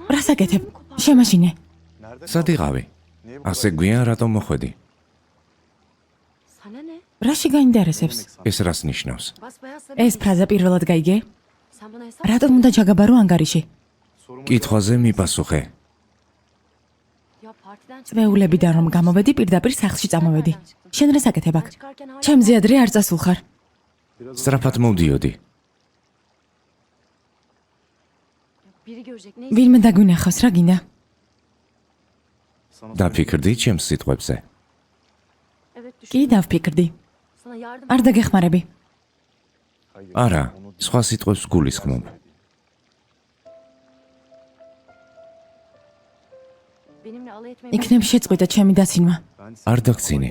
რას აკეთებ? შემაშინე. სად იყავი? ასე გვიან რატომ მოხვედი? რაში გაინტერესებს? ეს რას ნიშნავს? ეს ფრაზა პირველად გაიგე? რატომ უნდა ჩაგაბარო ანგარიში? კითხვაზე მიპასუხე. წვეულებიდან რომ გამოვედი, პირდაპირ სახლში წამოვედი. შენ რას აკეთებ აქ? ჩემზე ადრე არ წასულხარ. სწრაფად მოვდიოდი. ვინმე დაგვინახავს, რა გინდა? დაფიქრდი ჩემს სიტყვებზე? კი, დავფიქრდი. არ დაგეხმარები. არა, სხვა სიტყვებს გულისხმობ. იქნებ შეწყვიტა ჩემი დაცინვა. არ დაგცინი.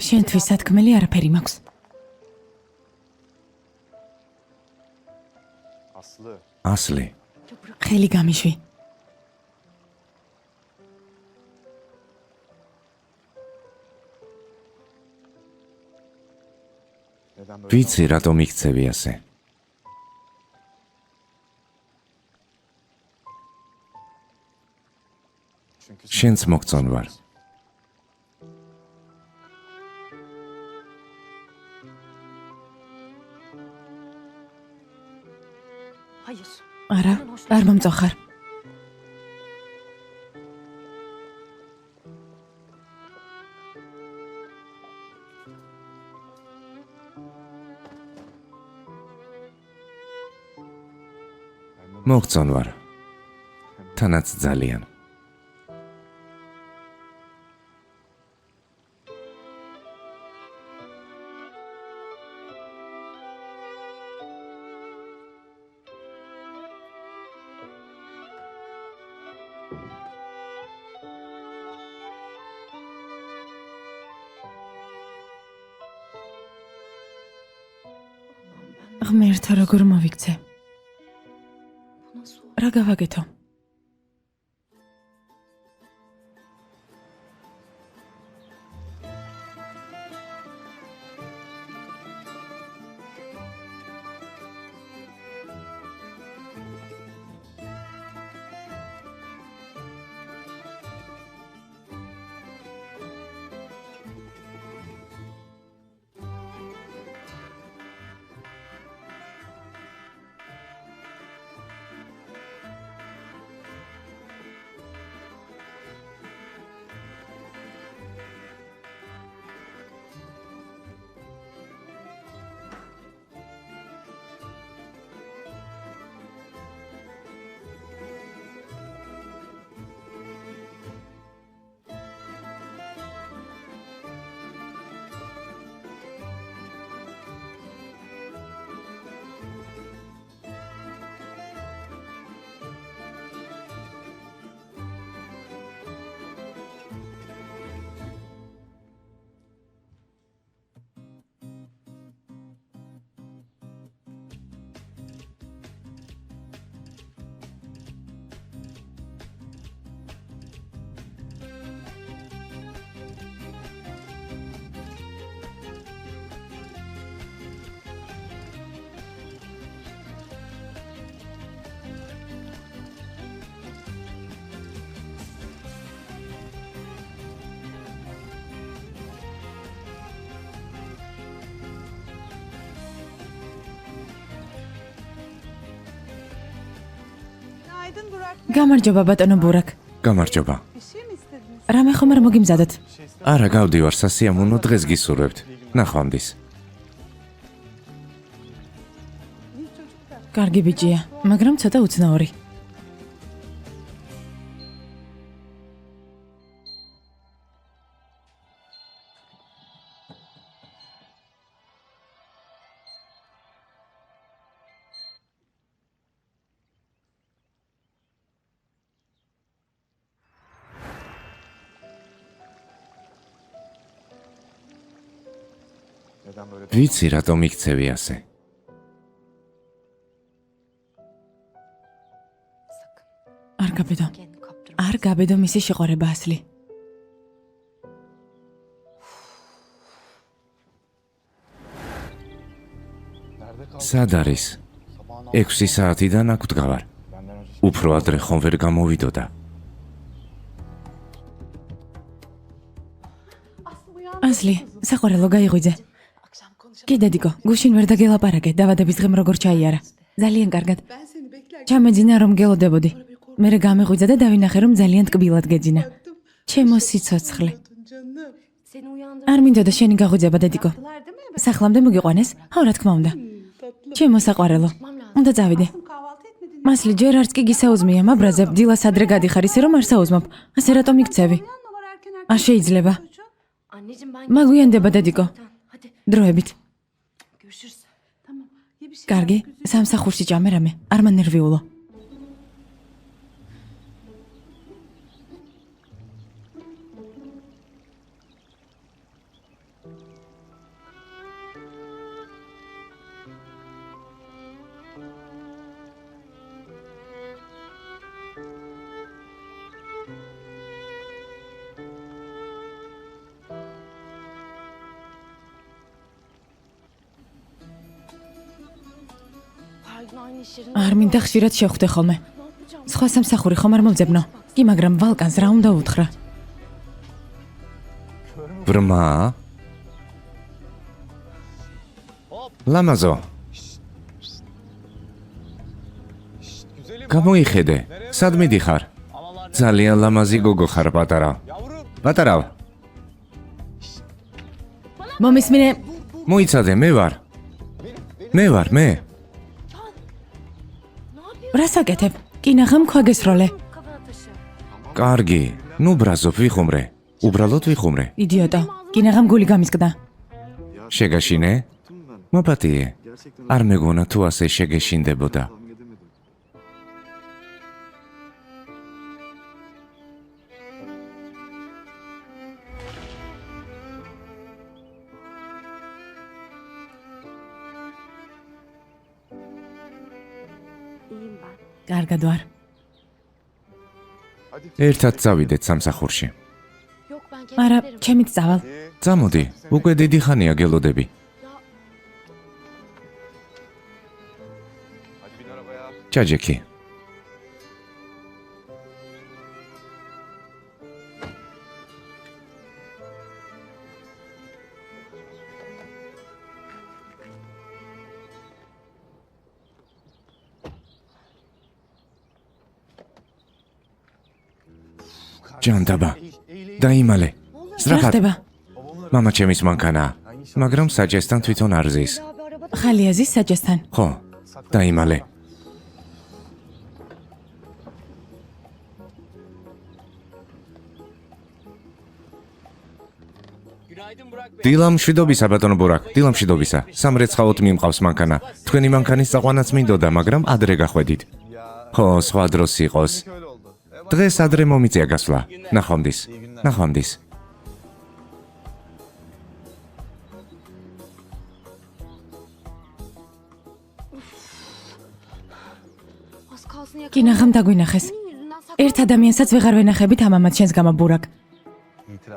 შენთვის სათქმელი არაფერი მაქვს. ასლი. ხელი გამიშვი. ვიცი რატომ იქცევი ასე. შენც მოგწონ ვარ. არა, არ მომწოხარ. მოგწონ ვარ. თანაც ძალიან. ღმერთო, როგორ მოვიქცე? რა გავაკეთო? გამარჯობა ბატონო ბურაკ. გამარჯობა. რამე ხომ არ მოგიმზადოთ? არა, გავდივარ სასიამოვნო, დღეს გისურვებთ. ნახვამდის. კარგი ბიჭია, მაგრამ ცოტა უცნაური. ვიცი რატომ იქცევი ასე. არ გაბედო მისი შეყარება ასლი. სად არის? 6 საათიდან აქ ვდგავარ. უფრო ადრე ხომ ვერ გამოვიდოდა. ასლი, საყვარელო გაიღვიძე. კი დედიკო, გუშინ ვერ დაგელაპარაკე, დავადების დღემ როგორ ჩაიარა. ძალიან კარგად. ჩამეძინა რომ გელოდებოდი. მერე გამეღვიძა და დავინახე რომ ძალიან ტკბილად გეძინა. ჩემო სიცოცხლე. არ მინდოდა შენი გაღვიძება დედიკო. სახლამდე მოგიყვანეს? ხო, რა თქმა უნდა. ჩემო საყვარელო. უნდა წავიდე. მასლი ჯერ არც კი გისაუზმია, მაბრაზე დილას ადრე გადიხარ ისე რომ არ საუზმობ. ასე რატომ იქცევი? არ შეიძლება. მაგვიანდება დედიკო. დროებით. კარგი, სამსახურში ჭამე რამე, არ მანერვიულო. არ მინდა ხშირად შევხვდე ხოლმე. სხვა სამსახური ხომ არ მომძებნო? კი, მაგრამ ვალკანს რა უნდა უთხრა? ბრმა? ლამაზო. გამოიხედე, სად მიდიხარ? ძალიან ლამაზი გოგო ხარ პატარა. პატარა. მომისმინე, მოიცადე, მე ვარ. მე. რა საკეთებ? კი ნახა მქვაგესროლე. კარგი, ნუ ბრაზობ ვიხუმრე. უბრალოდ ვიხუმრე. იდიოტო, კი ნახა გული გამისკდა. შეგაშინე? მოპატიე. არ მეგონა თუ ასე შეგეშინდებოდა. კარგად ვარ. ერთად წავიდეთ სამსახურში. არა, ჩემით წავალ. წამოდი, უკვე დიდი ხანია გელოდები. ჩაჯექი. ჯანდაბა. დაიმალე. რა სწრაფად. ხდება? მამა ჩემის მანქანაა, მაგრამ საჭესთან თვითონ არ ზის. ხალია ზის საჭესთან. ხო, დაიმალე. დილამშვიდობისა ბატონო ბურაკ, დილამშვიდობისა. სამრეცხაოთ მიმყავს მანქანა. თქვენი მანქანის წაყვანაც მინდოდა, მაგრამ ადრე გახვედით. ხო, სხვა დროს იყოს. დღეს ადრე მომიწია გასვლა. ნახვამდის. კი ნახამ დაგვინახეს. ერთ ადამიანსაც ვეღარ ვენახებით ამამად შენს გამო ბურაკ.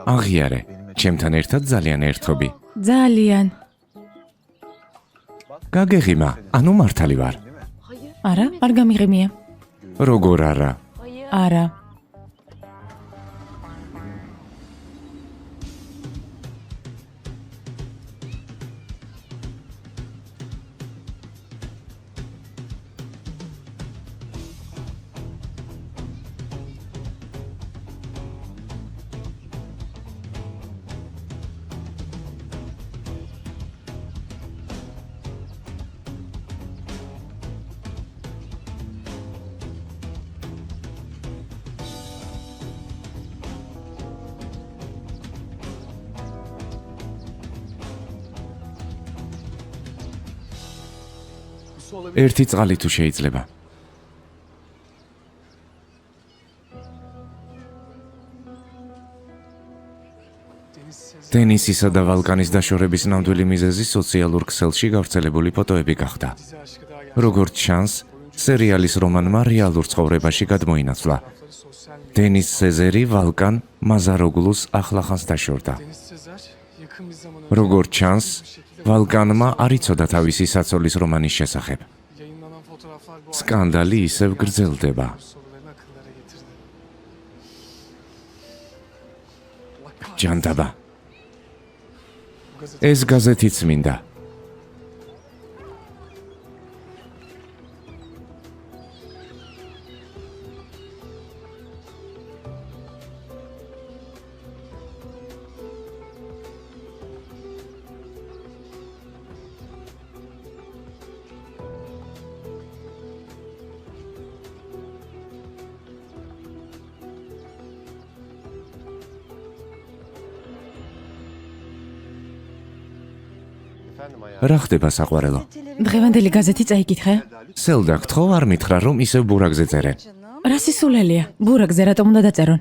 აღიარე, ჩემთან ერთად ძალიან ერთობი. ძალიან. გაგეღიმა, ანუ მართალი ვარ. არა, არ გამიღიმია. როგორ არა? არა. ერთი წყალი თუ შეიძლება. ტენისისა და ვალკანის დაშორების ნამდვილი მიზეზი სოციალურ ქსელში გავრცელებული ფოტოები გახდა. როგორც ჩანს, სერიალის რომანმა რეალურ ცხოვრებაში გადმოინაცვლა. დენის სეზერი ვალკან მაზაროგლუს ახლახანს დაშორდა. როგორც ჩანს, ვალკანმა არ იცოდა თავისი საცოლის რომანის შესახებ. სკანდალი ისევ გრძელდება. Sorularını akıllara getirdi. ჯანდაბა. Bu gazete ეს გაზეთიც მინდა. რა ხდება საყვარელო? დღევანდელი გაზეთი წაიკითხე? სელდა გთხოვ არ მითხრა რომ ისევ ბურაგზე წერენ. რა სისულელია? ბურაგზე რატომ უნდა დაწერონ?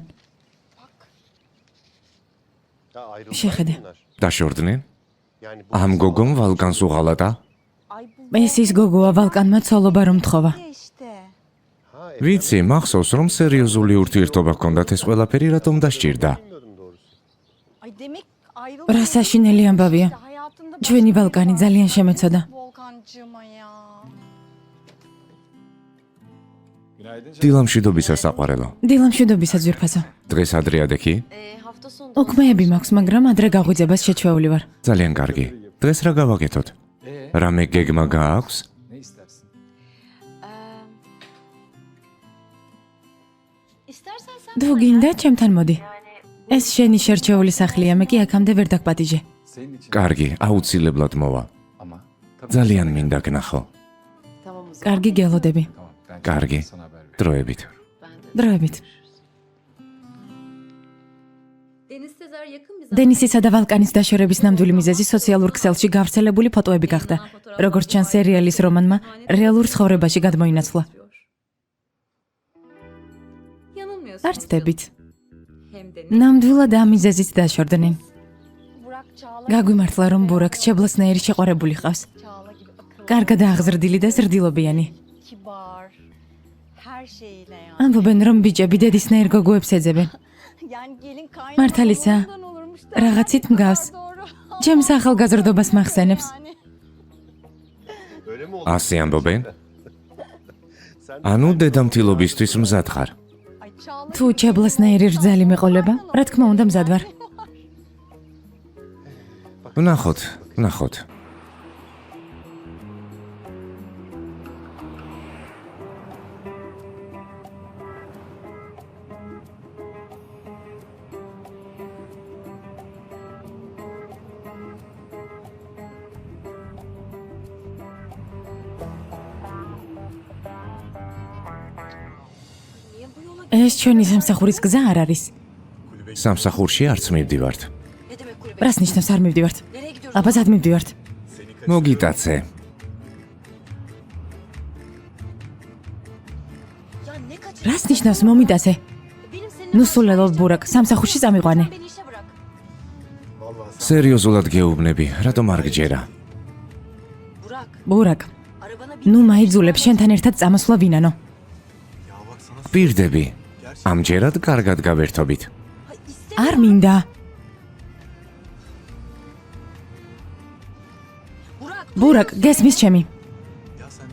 შეხედე. დაშორდნენ? ამ გოგომ ვალკანს უღალატა? ეს ის გოგოა ვალკანმა ცოლობა რომ თხოვა. ვიცი, მახსოვს რომ სერიოზული ურთიერთობა ჰქონდათ ეს ყველაფერი რატომ დასჭირდა? რა საშინელი ამბავია. ჩვენი ვალკანი ძალიან შემეცოდა. დილამშვიდობისა საყვარელო. დილამშვიდობისა ძვირფასო. დღეს ადრე ადექი? უქმეები მაქვს, მაგრამ ადრე გაღვიძებას შეჩვეული ვარ. ძალიან კარგი. დღეს რა გავაკეთოთ? რამე გეგმა გააქვს? ne istersin? თუ გინდა, ჩემთან მოდი. ეს შენი შერჩეული სახლია, მე კი აქამდე ვერ დაგპატიჟე. Senin için კარგი, აუცილებლად მოვა. ama tabii ძალიან მინდა გნახო. კარგი გელოდები. tamam. Ben კარგი. sana haber veririm. დროებით. დროებით. Deniz Sezer yakın bir zamanda დენისისა და ვალკანის დაშორების ნამდვილი მიზეზი სოციალურ ქსელში გავრცელებული ფოტოები გახდა. როგორც ჩანს, სერიალის რომანმა რეალურ ცხოვრებაში გადმოინაცვლა. yanılmıyorsun. არ ცდებით. Hem de ნამდვილად ამ მიზეზით დაშორდნენ. Burak Çağla, გაგვიმართლა, რომ ბურაქს ჩებლოსნაირი შეყვარებული ყავს. Çağla gibi akıllı, კარგად აღზრდილი და ზრდილობიანი. kibar, her şeyiyle yani. ამბობენ, რომ ბიჭები დედისნაირ გოგოებს ეძებენ. Yani gelin kaynağı მართალისა, ondan olurmuş da. რაღაცით მგავს. Doğru. ჩემს ახალგაზრდობას მახსენებს. Yani ასე ამბობენ? ანუ დედამთილობისთვის მზად ხარ. ay Çağla თუ ჩებლოსნაირი რძალი მეყოლება, რა თქმა უნდა მზად ვარ. ვნახოთ, ვნახოთ. ეს ჩვენი სამსახურის გზა არ არის. სამსახურში არც მივდივართ. ne demek kulübe? რას ნიშნავს არ მივდივართ? Nereye gidiyoruz? აბაზად მივდივართ. მოგიტაცე. Ya ne kaçır? რას ნიშნავს მომიტასე? Benim seninle ნუ სულელო ბურაკ, სამსახურში წამიყვანე. beni işe bırak. სერიოზულად გეუბნები, რატომ არ გჯერა? Burak, ბურაკ, arabana bin. ნუ მაიძულებ შენთან ერთად წამოსვლა ვინანო. პირდები. ამჯერად კარგად გავერთობით. Ay istemiyorum. არ მინდა. Burak, ბურაკ, გესმის ჩემი.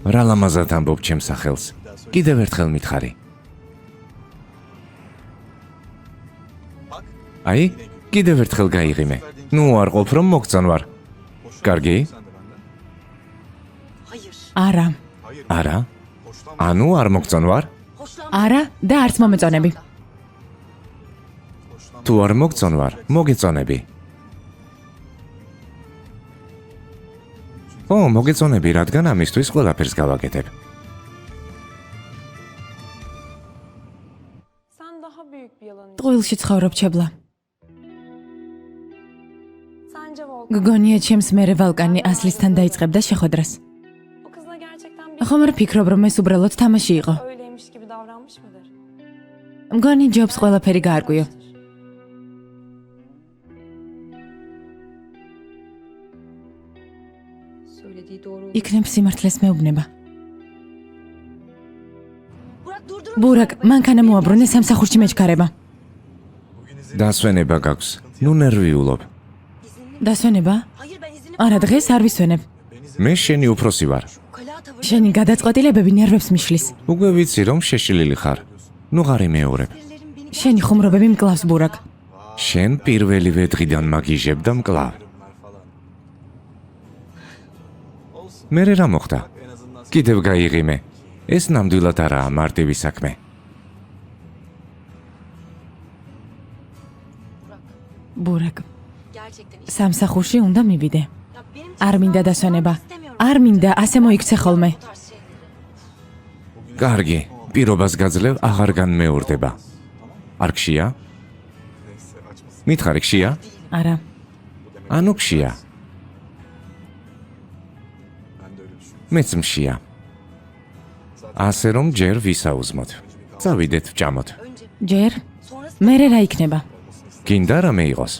რა ლამაზად ამბობ ჩემს სახელს. კიდევ ერთხელ მითხარი. აი, კიდევ ერთხელ გაიღიმე. ნუ არ ყოფ რომ მოგწონ ვარ. კარგი? hayır. არა. არა? ანუ არ მოგწონ ვარ? Hoşlanmıyorum. არა და არც მომეწონები. თუ არ მოგწონ ვარ, მოგეწონები. ო, მოგეწონები, რადგან ამისთვის ყველაფერს გავაკეთებ. Sen daha büyük bir yalan için. ტყუილში ცხოვრობ ჩებლა. Sence Volkan გგონია ჩემს მერე ვალკანი ასლისთან დაიწყებდა შეხვედრას. o kızla gerçekten bir ხომ არ ფიქრობ რომ ეს უბრალოდ თამაში იყო? öyleymiş gibi davranmış mıdır? მგონი ჯობს ყველაფერი გაარკვიო. Söylediği doğru. იქნებ სიმართლეს მეუბნება. Burak durdur. ბურაკ, მანქანა მოაბრუნე სამსახურში მეჩქარება. დასვენება გაქვს. ნუ ნერვიულობ. İzinli. დასვენება? Hayır ben izinli. არა, დღეს არ ვისვენებ. მე შენი უფროსი ვარ. Ukala tavır. შენი გადაწყვეტილებები ნერვებს მიშლის. უკვე ვიცი რომ შეშლილი ხარ. ნუ ღარი მეორებ. შენი ხუმრობები მკლავს ბურაკ. შენ პირველივე დღიდან მაგიჟებ და მკლავ. მერე რა მოხდა? კიდევ გაიღიმე. ეს ნამდვილად არაა მარტივი საქმე. ბურაკ, Gerçekten hiç. სამსახურში უნდა მივიდე. Ya benim არ მინდა დასვენება. istemiyorum არ მინდა ასე მოიქცე ხოლმე. bu tarz şeyleri. კარგი, პირობას გაძლევ აღარ განმეორდება. არ გშია? მითხარი გშია? არა. ანუ გშია. მეც მშია. ასე რომ ჯერ ვისაუზმოთ. წავიდეთ ვჭამოთ. Önce ჯერ sonrası მერე რა იქნება? გინდა რამე იყოს?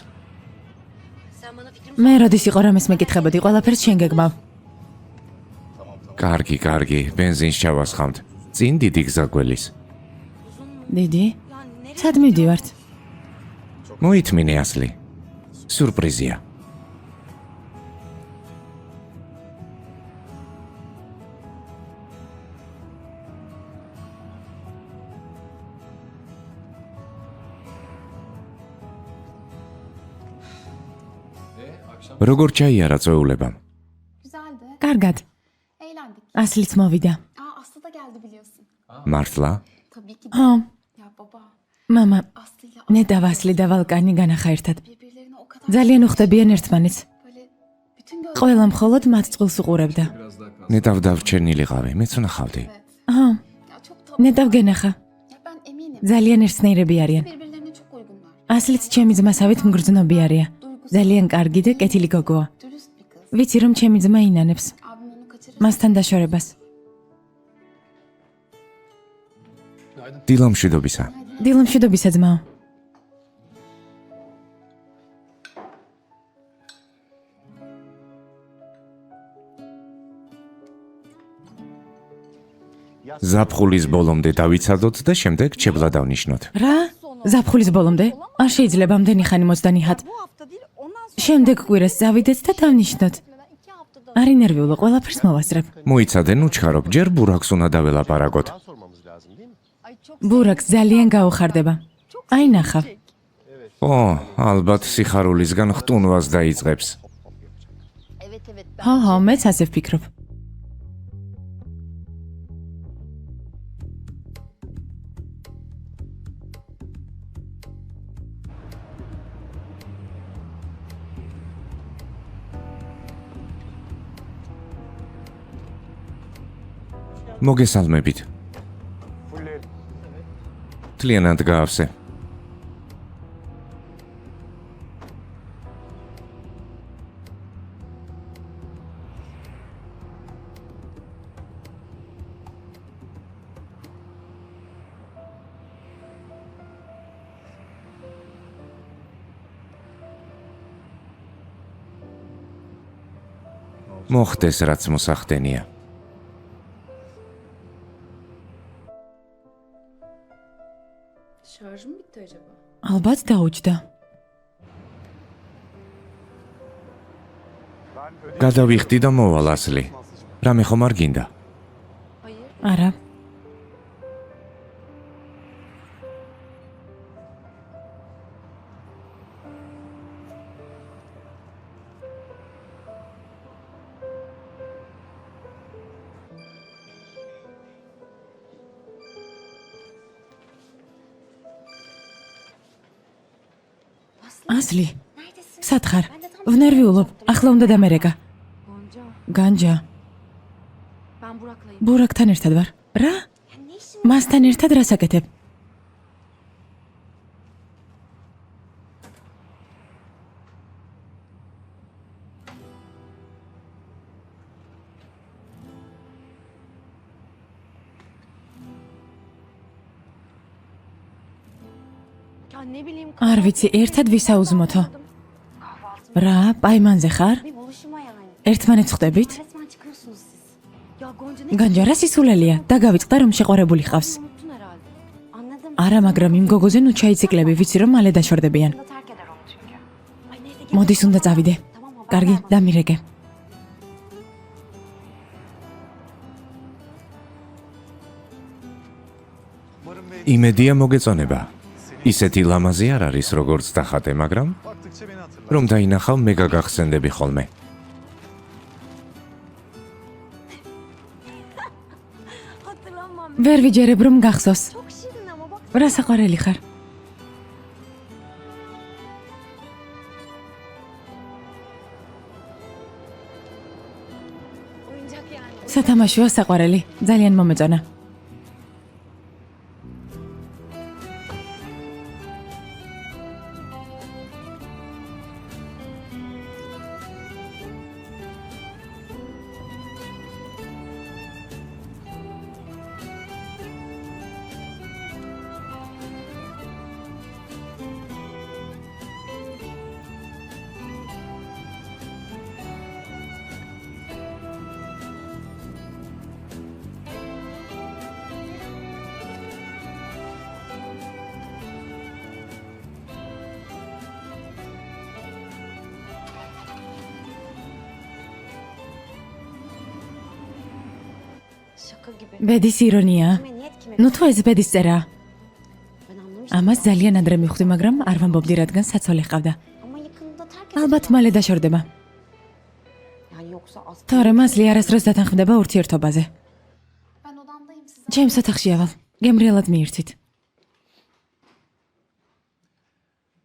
sen bana fikrimi მე როდის იყო რამეს მეკითხებოდი, ყველაფერს შენ გეგმავ. კარგი, კარგი, ბენზინს ჩავასხამთ. წინ დიდი გზა გველის. დიდი? ya nereye სად მივდივართ? მოითმინე ასლი. სიურპრიზია. როგორ ჩაიარა წვეულებამ? Güzeldi. კარგად. Eğlendik. ასლიც მოვიდა. Aslı da geldi biliyorsun. მართლა? Tabii ki de. ხო, Ya baba, მამა, Aslı'yla ნედა ვასლი და ვალკანი განახა ერთად. birbirlerine o kadar ძალიან უხდებიან ერთმანეთს. böyle bütün göz... ყველა მხოლოდ მათ წყვილს უყურებდა. ნეტავ დავჩენილიყავი, მეც ვნახავდი. Evet. ხო, Ya çok tatlı. ნედავ გენახა. Ya ben eminim. ძალიან ერთნაირები არიან. Birbirlerine çok uygunlar. ასლიც ჩემი ძმასავით მგრძნობიარია. ძალიან კარგი და კეთილი გოგოა. Dürüst bir kız. ვიცი რომ ჩემი ძმა ინანებს Abim onu kaçırır. მასთან დაშორებას. დილამშვიდობისა. დილამშვიდობისა ძმაო. ზაფხულის ბოლომდე დავიცადოთ და შემდეგ ჩებლა დავნიშნოთ. რა? ზაფხულის ბოლომდე? არ შეიძლება ამდენი ხანი მოძდანიჰათ. bu hafta değil ondan sonra შემდეგ კვირას წავიდეთ და დავნიშნოთ. 2 haftada არ ინერვიულო, ყველაფერს მოვასწრებ. მოიცადენ უჩქარობ, ჯერ ბურაკს უნდა დაველაპარაკოთ. ay çok ბურაკს ძალიან გაუხარდება. აი ნახავ. ო, ალბათ სიხარულისგან ხტუნვას დაიწყებს. evet evet ben ხო, ხო, მეც ასე ვფიქრობ. მოგესალმებით. თლიანად გაავსე. მოხდეს რაც მოსახდენია. Şarjım bitti acaba? ალბათ დაუჯდა. გადავიხდი და მოვალ ასლი. რამე ხომ არ გინდა? hayır არა. ასლი, neredesin სად ხარ? ben de tam ვნერვიულობ, ახლა უნდა დამერეკა. Gonca განჯა, ben Burak'layım ბურაკთან ერთად ვარ. რა? ya ne işin მასთან ერთად რას აკეთებ? ya ne bileyim არ ვიცი, ერთად ვისაუზმოთო. რა, პაიმანზე ხარ? bir buluşuma yani ერთმანეთს ხვდებით? resmen çıkıyorsunuz siz ya Gonca ne განჯა, რა სისულელია? დაგავიწყდა რომ შეყვარებული ხავს. unuttun herhalde anladım არა, მაგრამ იმ გოგოზე ნუ ჩაიციკლები, ვიცი რომ მალე დაშორდებიან. da terk eder onu çünkü ay neyse gel მოდის უნდა წავიდე. tamam haber კარგი, ver bana. დამირეკე. იმედია მოგეწონება. ისეთი ლამაზი არ არის, როგორც დახატე, მაგრამ Baktıkça beni hatırlar. რომ დაინახავ, მე გაგახსენდები ხოლმე. Hatırlamam. ვერ ვიჯერებ რომ გახსოვს. Çok şirin ama bak. რა საყვარელი ხარ? Oyuncak yani. სათამაშოა საყვარელი. ძალიან მომეწონა. Şaka gibi. ბედის ირონია. Kime niyet kime? ნუ თუ ეს ბედის წერაა. Ben anlamıştım. ამას ძალიან ადრე მივხვდი, მაგრამ არ ვამბობდი, რადგან საცოლე ჰყავდა. Ama yakında terk ალბათ მალე დაშორდება. Yani yoksa az. თორემ ასლი არასდროს დათანხმდება ურთიერთობაზე. Ben odamdayım size. ჩემს ოთახში ავალ. გემრიელად მიირთვით.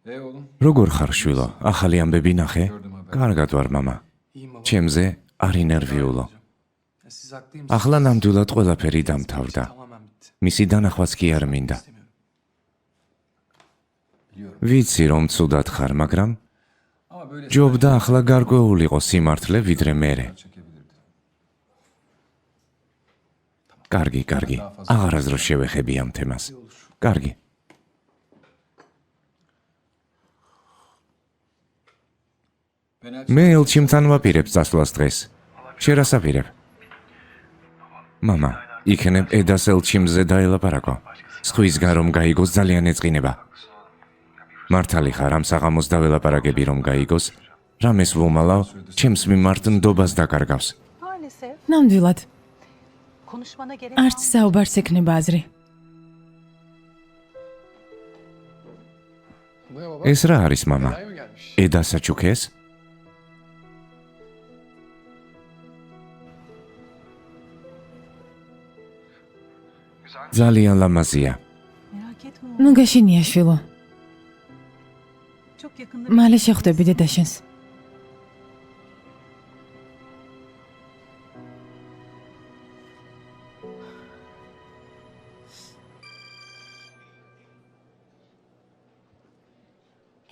Oğlum. როგორ ხარ შვილო? ახალი ამბები ნახე? კარგად ვარ, მამა. İyiyim baba. ჩემზე არ ინერვიულო. Ya siz haklıyım. ახლა ნამდვილად ყველაფერი დამთავრდა. Tamamen bitti. მისი დანახვაც კი არ მინდა. İstemiyorum. Biliyorum. ვიცი რომ ცუდად ხარ, მაგრამ Ama böyle ჯობდა ახლა გარკვეულიყო სიმართლე ვიდრე მერე. çekebilirdi. კარგი, კარგი. აღარასდროს შევეხები ამ თემას. კარგი. Ben her მე ელჩიმთან ვაპირებ წასვლას დღეს. შენ რას აპირებ? მამა, იქნებ ედას ელჩიმზე დაელაპარაკო. სხვისგან რომ გაიგოს ძალიან ეწყინება. მართალი ხარ, ამ საღამოს დაველაპარაკები რომ გაიგოს, რამეს ვუმალავ, ჩემს მიმართ ნდობას დაკარგავს. Maalesef ნამდვილად. konuşmana gerek არც საუბარს ექნება აზრი. Bu ne baba? ეს რა არის, მამა? Ay mı gelmiş? eda საჩუქეს? ძალიან ლამაზია. merak etme. ნუ გაშინია შვილო. Çok yakında მალე შეხვდები დედაშენს.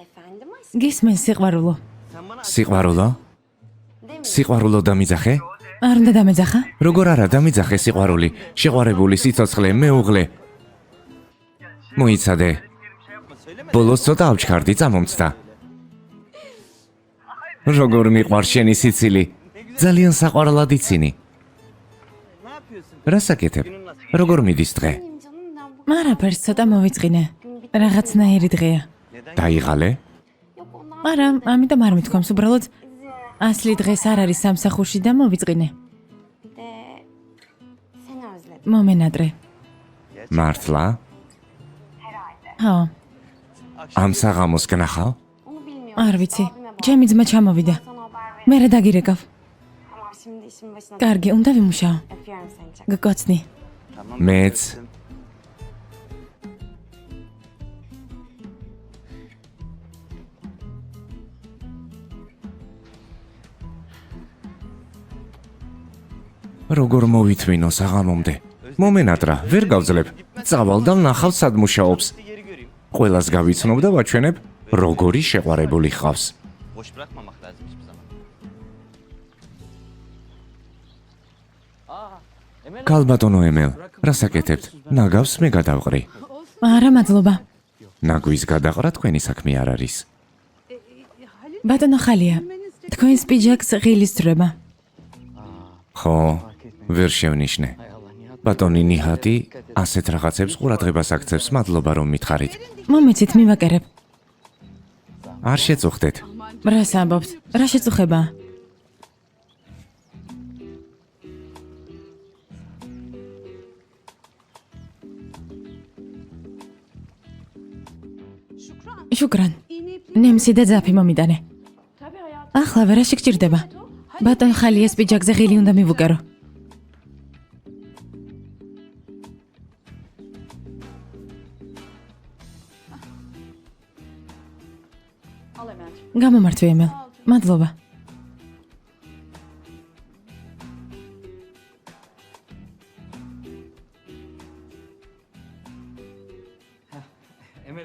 Efendim aşkım. გისმენს სიყვარულო. სიყვარულო? Değil mi? სიყვარულო დამიძახე? არ უნდა დამეძახა? როგორ არა დამიძახე სიყვარული, შეყვარებული სიცოცხლე, მეუღლე. მოიცადე. ბოლოს ცოტა ავჩქარდი წამომცდა. როგორ მიყვარ შენი სიცილი? ძალიან საყვარლად იცინი. რა საკეთებ? როგორ მიდის დღე? Benim canım ben bu. არაფერს ცოტა მოვიწყინე. რაღაცნაირი დღეა. დაიღალე? Yok onlar. არა, ამიტომ არ მithქვამს, უბრალოდ ასლი დღეს არ არის სამსახურში და მოვიწყინე. Bir de seni özledim. მომენატრე. მართლა? ხო, ამ საღამოს გნახავ? Onu bilmiyorum. არ ვიცი. Abime bak. ჩემი ძმა ჩამოვიდა. Sana haber ver. მე რა დაგირეკავ? Tamam şimdi işin başına. კარგი, უნდა ვიმუშაო. Öpüyorum seni çok. გკოცნი. მეც. როგორ მოვითვინო საღამომდე? მომენატრა, ვერ გავძლებ. წავალ და ნახავ სად მუშაობს. ყველას გავიცნობ და ვაჩვენებ, როგორი შეყვარებული ხავს. Boş bırakmamak lazım hiçbir zaman. კალბატონო ემელ, რა საკეთებთ? ნაგავს მე გადავყრი. არა, მადლობა. ნაგვის გადაყრა თქვენი საქმე არ არის. ბატონო ხალია. თქვენს პიჯაკს ღილისძვრება. ხო, ვერ შევნიშნე. ბატონი ნიჰატი ასეთ რაღაცებს ყურადღებას აქცევს, მადლობა რომ მითხარით. მომეცით მივაკერებ. არ შეწუხდეთ. რას ამბობთ? რა შეწუხება? შუკრან. ნემსი და ძაფი მომიტანე. ახლა ვერაში გჭირდება. ბატონ ხალიას პიჯაკზე ღილი უნდა მივუკერო. გამომართვი ემელ. მადლობა.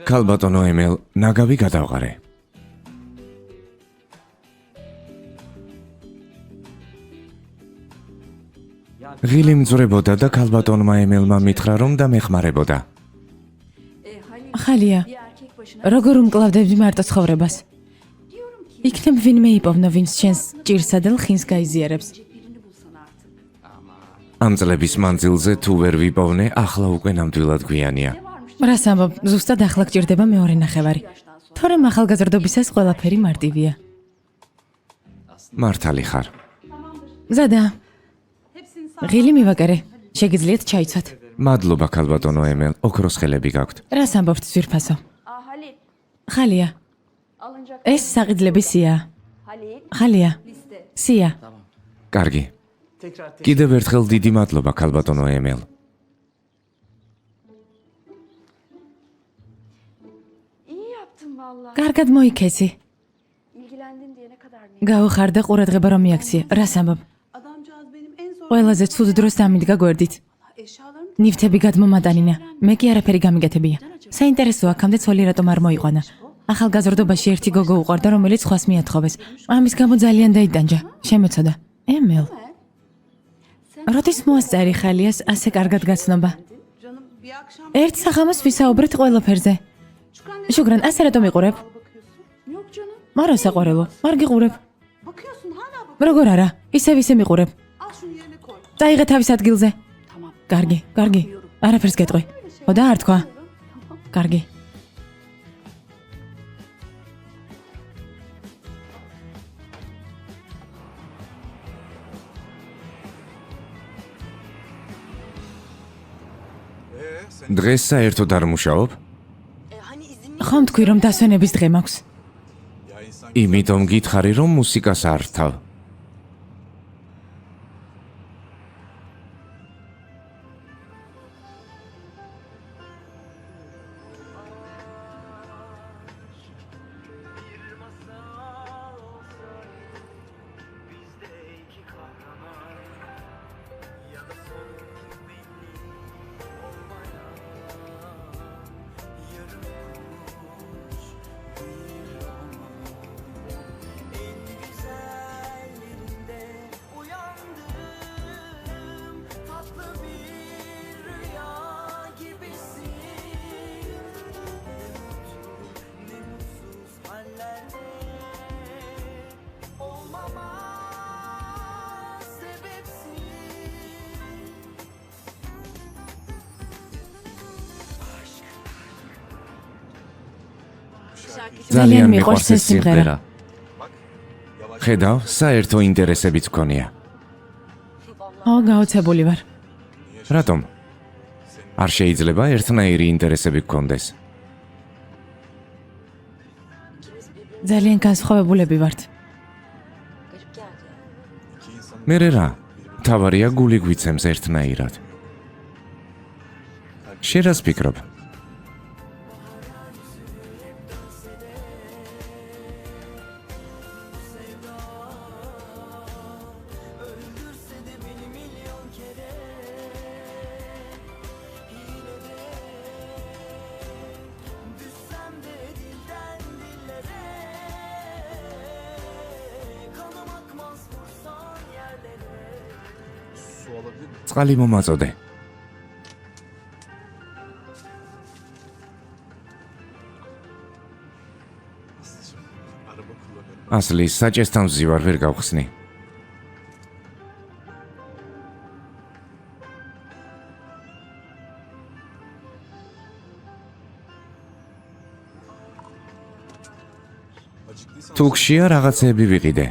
ქალბატონო ემელ, ნაგავი გადავყარე. ღილი მძვრებოდა და ქალბატონმა ემელმა მითხრა, რომ დამეხმარებოდა. ხალია, როგორ უმკლავდებდი მარტო ცხოვრებას? იქნებ ვინმე იპოვნო, ვინც შენს ჭირსა და ლხინს გაიზიარებს. ამ წლების მანძილზე თუ ვერ ვიპოვნე, ახლა უკვე ნამდვილად გვიანია. რას ამბობ, ზუსტად ახლა გჭირდება მეორე ნახევარი. თორემ ახალგაზრდობისას ყველაფერი მარტივია. მართალი ხარ. ზადა. ღილი მივაკერე. შეგიძლიათ ჩაიცვათ. მადლობა ქალბატონო ემელ, ოქროს ხელები გაქვთ. რას ამბობთ ძვირფასო? ხალია. ეს საყიდლები სია. ხალია. სია. კარგი. კიდევ ერთხელ დიდი მადლობა ქალბატონო ემელ. İyi yaptın vallahi. კარგად მოიქეცი. İlgilendin diye ne kadar ne? გაუხარდა ყურადღება რომ მიაქცია. რას ამბობ? Adamcağız benim en zor ყველაზე ცუდ დროს დამიდგა გვერდით. eşyalarım. ნივთები გადმომატანინა. მე კი არაფერი გამიგეთებია. საინტერესოა, აქამდე ცოლი რატომ არ მოიყვანა. ახალგაზრდობაში ერთი გოგო უყვარდა, რომელიც სხვას მიათხოვეს. ამის გამო ძალიან დაიტანჯა. შემეცოდა. ემელ. როდის მოასწარი ხალიას ასე კარგად გაცნობა? Canım bir akşam ერთ საღამოს ვისაუბრეთ ყველაფერზე. შუგრან, ასე რატომ იყურებ? bakıyorsun. Yok canım. მარო საყვარელო, არ გიყურებ. Bakıyorsun hala bak. როგორ არა? ისე მიყურებ. Al şunu yerine koy. დაიღე თავის ადგილზე. Tamam. კარგი. არაფერს გეტყვი. ხო და არ თქვა. კარგი. დღეს საერთოდ არ მუშაობ? ხომ თქვი რომ დასვენების დღე მაქვს? იმიტომ გითხარი, რომ მუსიკას არ რთავ. ძალიან მიყვარს ეს სიმღერა. ხედავ, საერთო ინტერესებიც გქონია. ო, გაოცებული ვარ. რატომ? არ შეიძლება ერთნაირი ინტერესები გქონდეს. ძალიან განსხვავებულები ვართ. მერე რა? თავარია გული გვიცემს ერთნაირად. შენ რას ფიქრობ? წყალი მომაწოდე. ასლი, საჭესთან ვზივარ, ვერ გავხსნი. თუქშია რაღაცეები ვიყიდე.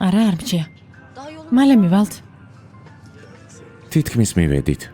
არა, არ მჭია. მალე მივალთ. თითქმის მივედით.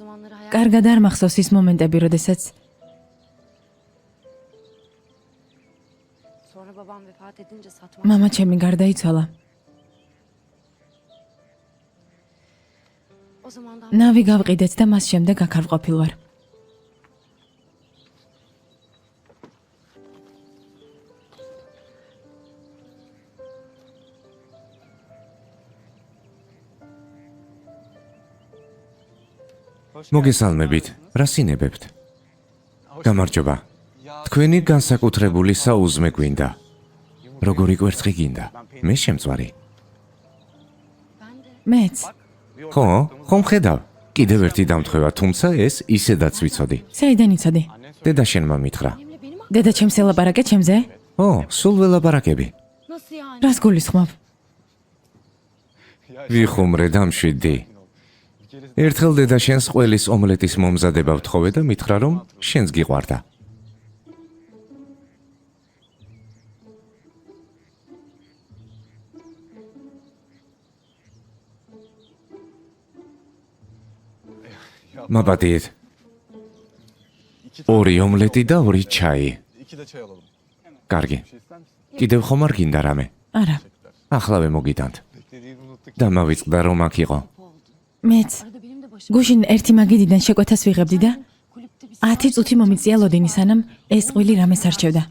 zamanları hayal კარგად არ მახსოვს ის მომენტები, როდესაც sonra babam vefat edince satmak მამა ჩემი გარდაიცვალა. o zamandan ნავი გავყიდეთ და მას შემდეგ აქ არ ვყოფილ ვარ. მოგესალმებით. რა სინებებთ? გამარჯობა. თქვენი განსაკუთრებული საუზმე გვინდა. როგორი კვერცხი გინდა? მე შემწვარი. მეც ხო მხედავ. კიდევ ერთი დამთხევა, თუმცა ეს ისედაც ვიცოდი. საიდან იცოდი? დედა შენმა მითხრა. დედა ჩემს ელაპარაკე ჩემზე? სულ ველაპარაკები. nasıl yani? რას გულისხმობ? ვიხუმრე და მშვიდი. ერთხელ დედა შენს ყველის ომლეტის მომზადება ვთხოვე და მითხრა, რომ შენს გიყვარდა. მაპატიეთ. ორი ომლეტი და ორი ჩაი. İki de çay alalım. კარგი. Bir şey ister misin? კიდევ ხომ არ გინდა რამე? არა, ახლავე მოგიტანთ. Beklediğini unuttuk. და მავიწყდა რომ აქ იყო. მეც Arada benim de başım გუშინ ერთი მაგიდიდან შეკვეთას ვიღებდი და kulüpte bir 10 წუთი მომიწია ლოდინი სანამ ეს ყველი რამეს არჩევდა.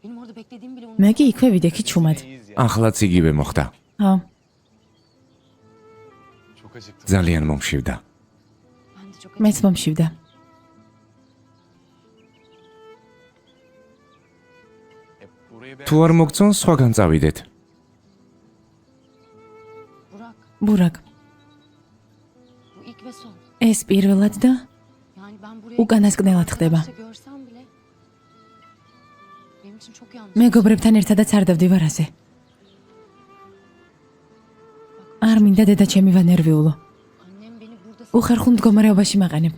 benim orada beklediğimi bile მე კი იქვე ვიდექი ჩუმად. ახლაც იგივე მოხდა. ხო, Çok acıktım. ძალიან მომშივდა. ben de çok მეც მომშივდა. Burayı თუ არ მოგწონ, სხვაგან წავიდეთ. Burak ბურაკ, bu ilk ve son. ეს პირველად და Yani ben buraya უკანასკნელად ხდება. arkadaşça görsem bile benim için çok yanlış. მეგობრებთან ერთადაც არ დავდივარ ასე. არ მინდა დედა ჩემი ვანერვიულო. Annem beni burada უხერხულ მდგომარეობაში მაყენებ.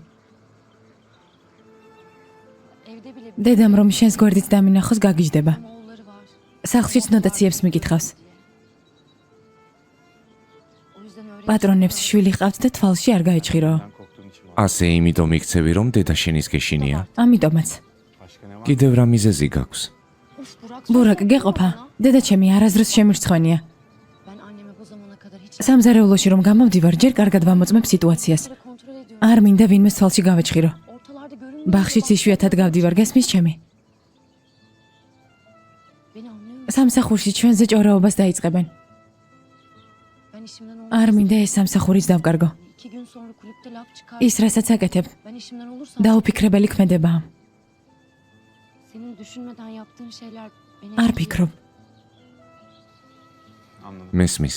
evde bile დედამ რომ შენს გვერდით დამინახოს გაგიჟდება. benim oğulları var. სახლშიც ნოტაციებს მიგითხავს. O yüzden öyle პატრონებს შვილი ყავთ და თვალში არ გაეჭხირო. Ben korktuğun için mi? ასე იმიტომ იქცევი, რომ დედა შენის გეშინია. ამიტომაც. Başka ne var? კიდევ რა მიზეზი გაქვს? Of Burak. ბურაკ, söylesene გეყოფა. bana. დედა ჩემი არაზრუს შემირცხვენია. Ben anneme bu zamana kadar hiç სამზარეულოში რომ გამომდივარ, ჯერ კარგად ვამოწმებ სიტუაციას. kontrol ediyorum. არ მინდა ვინმეს თვალში გავეჭხირო. Ortalarda görünmüyor. ბაღშიც იშვიათად გავდივარ, გესმის ჩემი? Beni anlıyor musun? სამსახურში ჩვენზე ჭორაობას დაიწყებენ. Ben işimden არ olmazsam მინდა ეს სამსახურიც დავკარგო. 2 gün sonra kulüpte laf çıkar. ის რასაც აკეთებ, Ben işimden olursam დაუფიქრებელი ქმედებაა. senin düşünmeden yaptığın şeyler beni არ etkiliyor. ფიქრობ. Anladım. მესმის.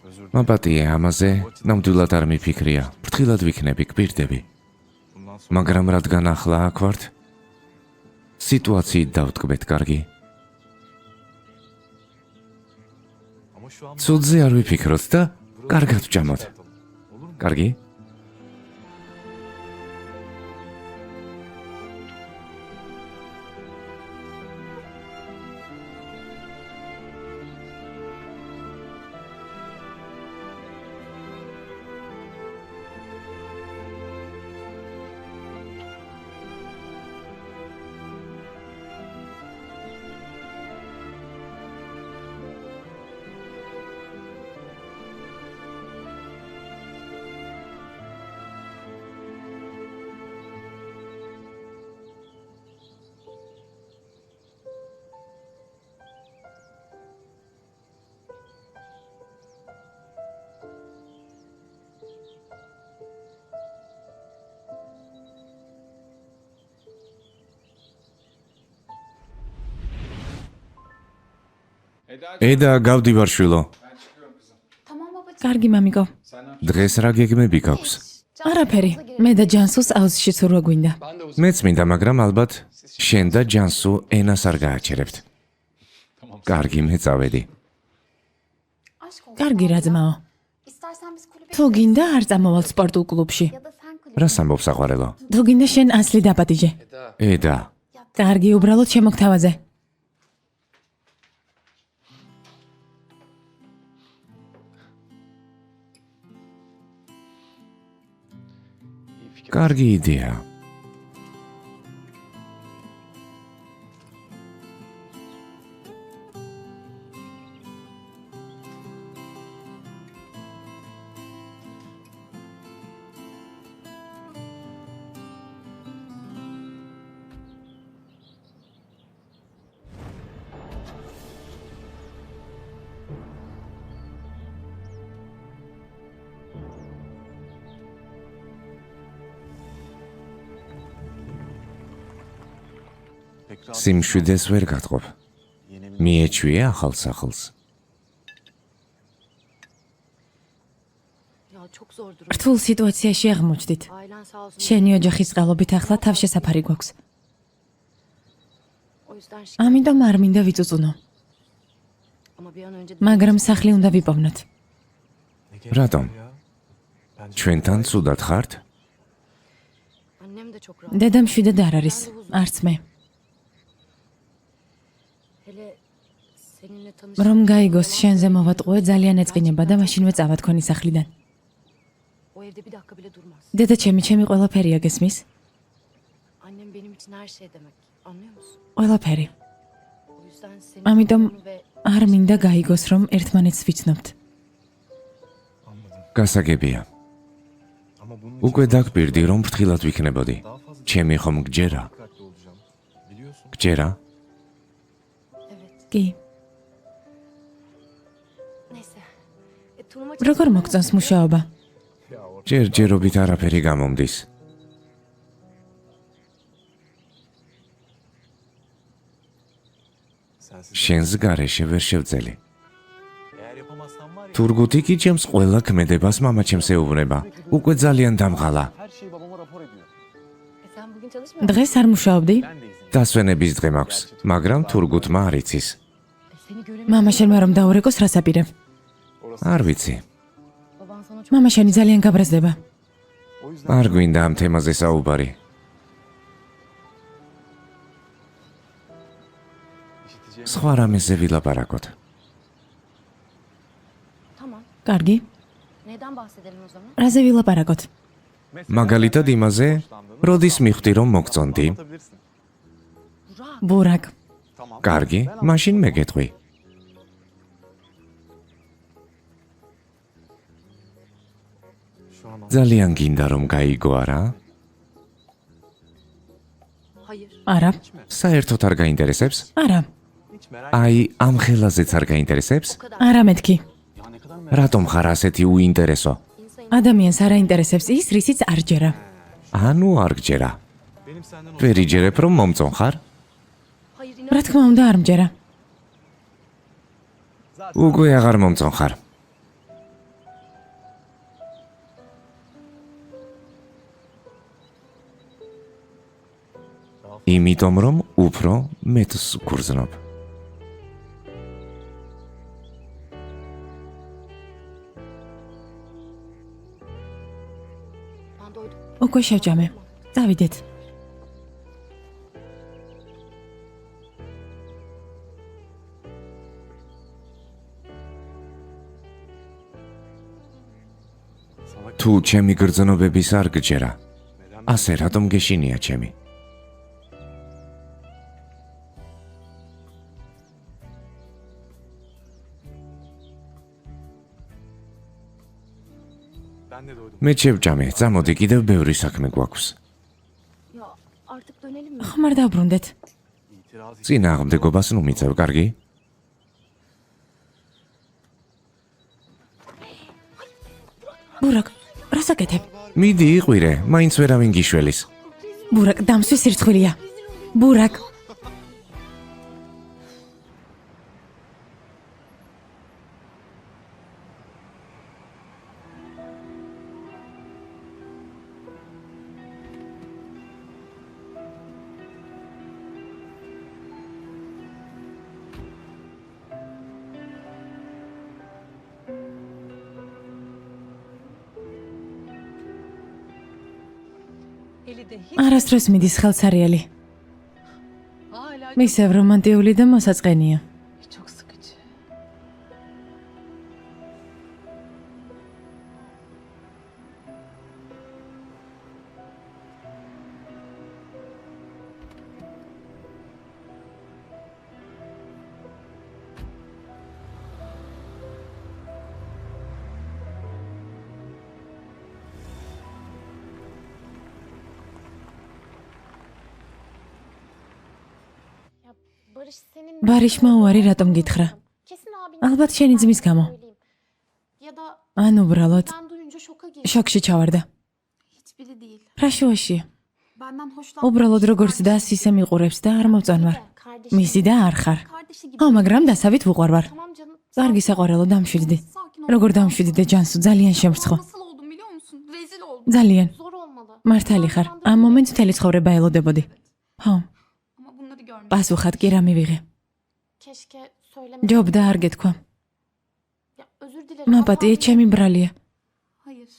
Özür dilerim. მაპატიე ამაზე ნამდვილად არ მიფიქრია. ფრთხილად ვიქნები, გვირდები. Bundan sonra მაგრამ რადგან ახლა აქ ვართ, სიტუაციით დავტკბეთ, კარგი? ama şu an ცუდზე არ ვიფიქროთ და კარგად ვჭამოთ. olur mu? კარგი? ედა, გავდივარ შვილო. კარგი მამიკო. დღეს რა გეგმები გაქვს? არაფერი. მე და ჯანსუს აუზში ცურვა გვინდა. მეც მინდა, მაგრამ ალბათ შენ და ჯანსუ ენას არ გააჩერებთ. კარგი, მე წავედი. კარგი რა ძმაო. İstersen biz kulübe თუ გინდა არ წამოვალ სპორტულ კლუბში. ya da sen kulübe. რას ამბობს საყვარელო? თუ გინდა შენ ასლი დაპატიჟე. ედა, კარგი, უბრალოდ შემოგთავაზე. კარგი იდეა. სიმშვიდეს ვერ გატყობ. მიეჩვია ახალ სახლს. Ya çok zor durum. რთულ სიტუაციაში აღმოჩნდით. Ailen sağ olsun. შენი ოჯახის წყალობით ახლა თავშესაფარი გვაქვს. O yüzden ამიტომ არ მინდა ვიწუწუნო, ama bir an önce მაგრამ სახლი უნდა ვიპოვნოთ. რატომ? ჩვენთან ცუდად ხართ? annem de çok rahat. დედამ შვიდად არ არის, არც მე. Hele seninle tanış. რომ გაიგოს შენზე მოვატყუე ძალიან ეწყინება და მაშინვე წავა თქვენი სახლიდან. O evde bir dakika bile durmaz. დედა ჩემი ყველაფერია გესმის? Annem benim için her şey demek. Anlıyor musun? ყველაფერი. O yüzden senin ამიტომ durumun ve არ მინდა გაიგოს რომ ერთმანეთს ვიცნობთ. გასაგებია. უკვე დაგპირდი რომ ფრთხილად ვიქნებოდი. ჩემი ხომ გჯერა? გჯერა? evet. კი, Neyse. Turnuva როგორ მოგწონს მუშაობა? ჯერჯერობით არაფერი გამომდის. შენს გარეშე ვერ შევძელი. თურგუთი კი ჩემს ყველა ქმედებას მამაჩემს ეუბნება. უკვე ძალიან დამღალა. sen bugün çalışmıyor დღეს არ მუშაობდი? დასვენების დღე მაქვს, მაგრამ თურგუთმა არ იცის. Seni göremiyorum. მამა შენმა რომ დაურეკოს რას აპირებ? არ ვიცი. Baban sana çok მამა შენი ძალიან გაბრაზდება. არ გვინდა ამ თემაზე საუბარი. სხვა რამეზე ვილაპარაკოთ. Tamam. კარგი, Neden bahsedelim o zaman? რაზე ვილაპარაკოთ? მაგალითად იმაზე, როდის მიხვდი რომ მოგწონდი? ბურაკ, კარგი, მაშინ მე გეტყვი. ძალიან გინდა რომ გაიგო არა? Hayır. არა, საერთოდ არ გაინტერესებს? არა, აი, ამ ხელაზეც არ გაინტერესებს? არა მეთქი. რატომ ხარ ასეთი უინტერესო? ადამიანს არ აინტერესებს ის, რისიც არ ჯერა. ანუ არ გჯერა. ვერ იჯერებ რომ მომწონ ხარ? Hayır inan. რა თქმა უნდა არ მჯერა. უკვე აღარ მომწონ ხარ. იმიტომ რომ უფრო მეტს გრძნობ. Ben doydum. უკვე შევჭამე. წავიდეთ. თუ ჩემი გრძნობების არ გჯერა, ასე რატომ გეშინია ჩემი? მე შევჭამე, წამოდი კიდევ ბევრი საქმე გვაქვს. Ya artık dönelim mi? ხომ არ დაბრუნდეთ? წინააღმდეგობას ნუ მიწევ, კარგი? ბურაკ, რას აკეთებ? მიდი იყვირე, მაინც ვერავინ გიშველის. ბურაკ, დამსვის სირცხვილია. ბურაკ, Eli de hiç არასდროს მიდის ხელსარიელი. hala მისევ რომანტიული და მოსაწყენია. çok sıkıcı. Barış senin... Barışma uari ratom gitxra. Kesin abinin... Albat შენი ძმის გამო. Ya da ან უბრალოდ ben duyunca şoka girdim. შოკში ჩავარდა. Hiçbiri değil. რა შუაშია? Benden hoşlan. უბრალოდ როგორც დას ისე მიყურებს და არ მოვწონვარ. Kardeşim. მისი და არ ხარ. Kardeşi gibi. ხო, მაგრამ დასავით ვუყვარვარ. Tamam canım. კარგი საყვარელო დამშვიდდი. Sakin ol. როგორ დამშვიდდი ჯანსუ, ძალიან შემრცხო. Nasıl oldum biliyor musun? Rezil oldum. ძალიან. Zor olmalı. მართალი ხარ. ამ მომენტს მთელი ცხოვრება ელოდებოდი. ხო, Ama bunları görmedim. პასუხად კი რა მივიღე. Keşke söylemeseydim. ჯობდა არ გეთქვა. Ya özür dilerim. მაპატიე ჩემი ბრალია. Hayır.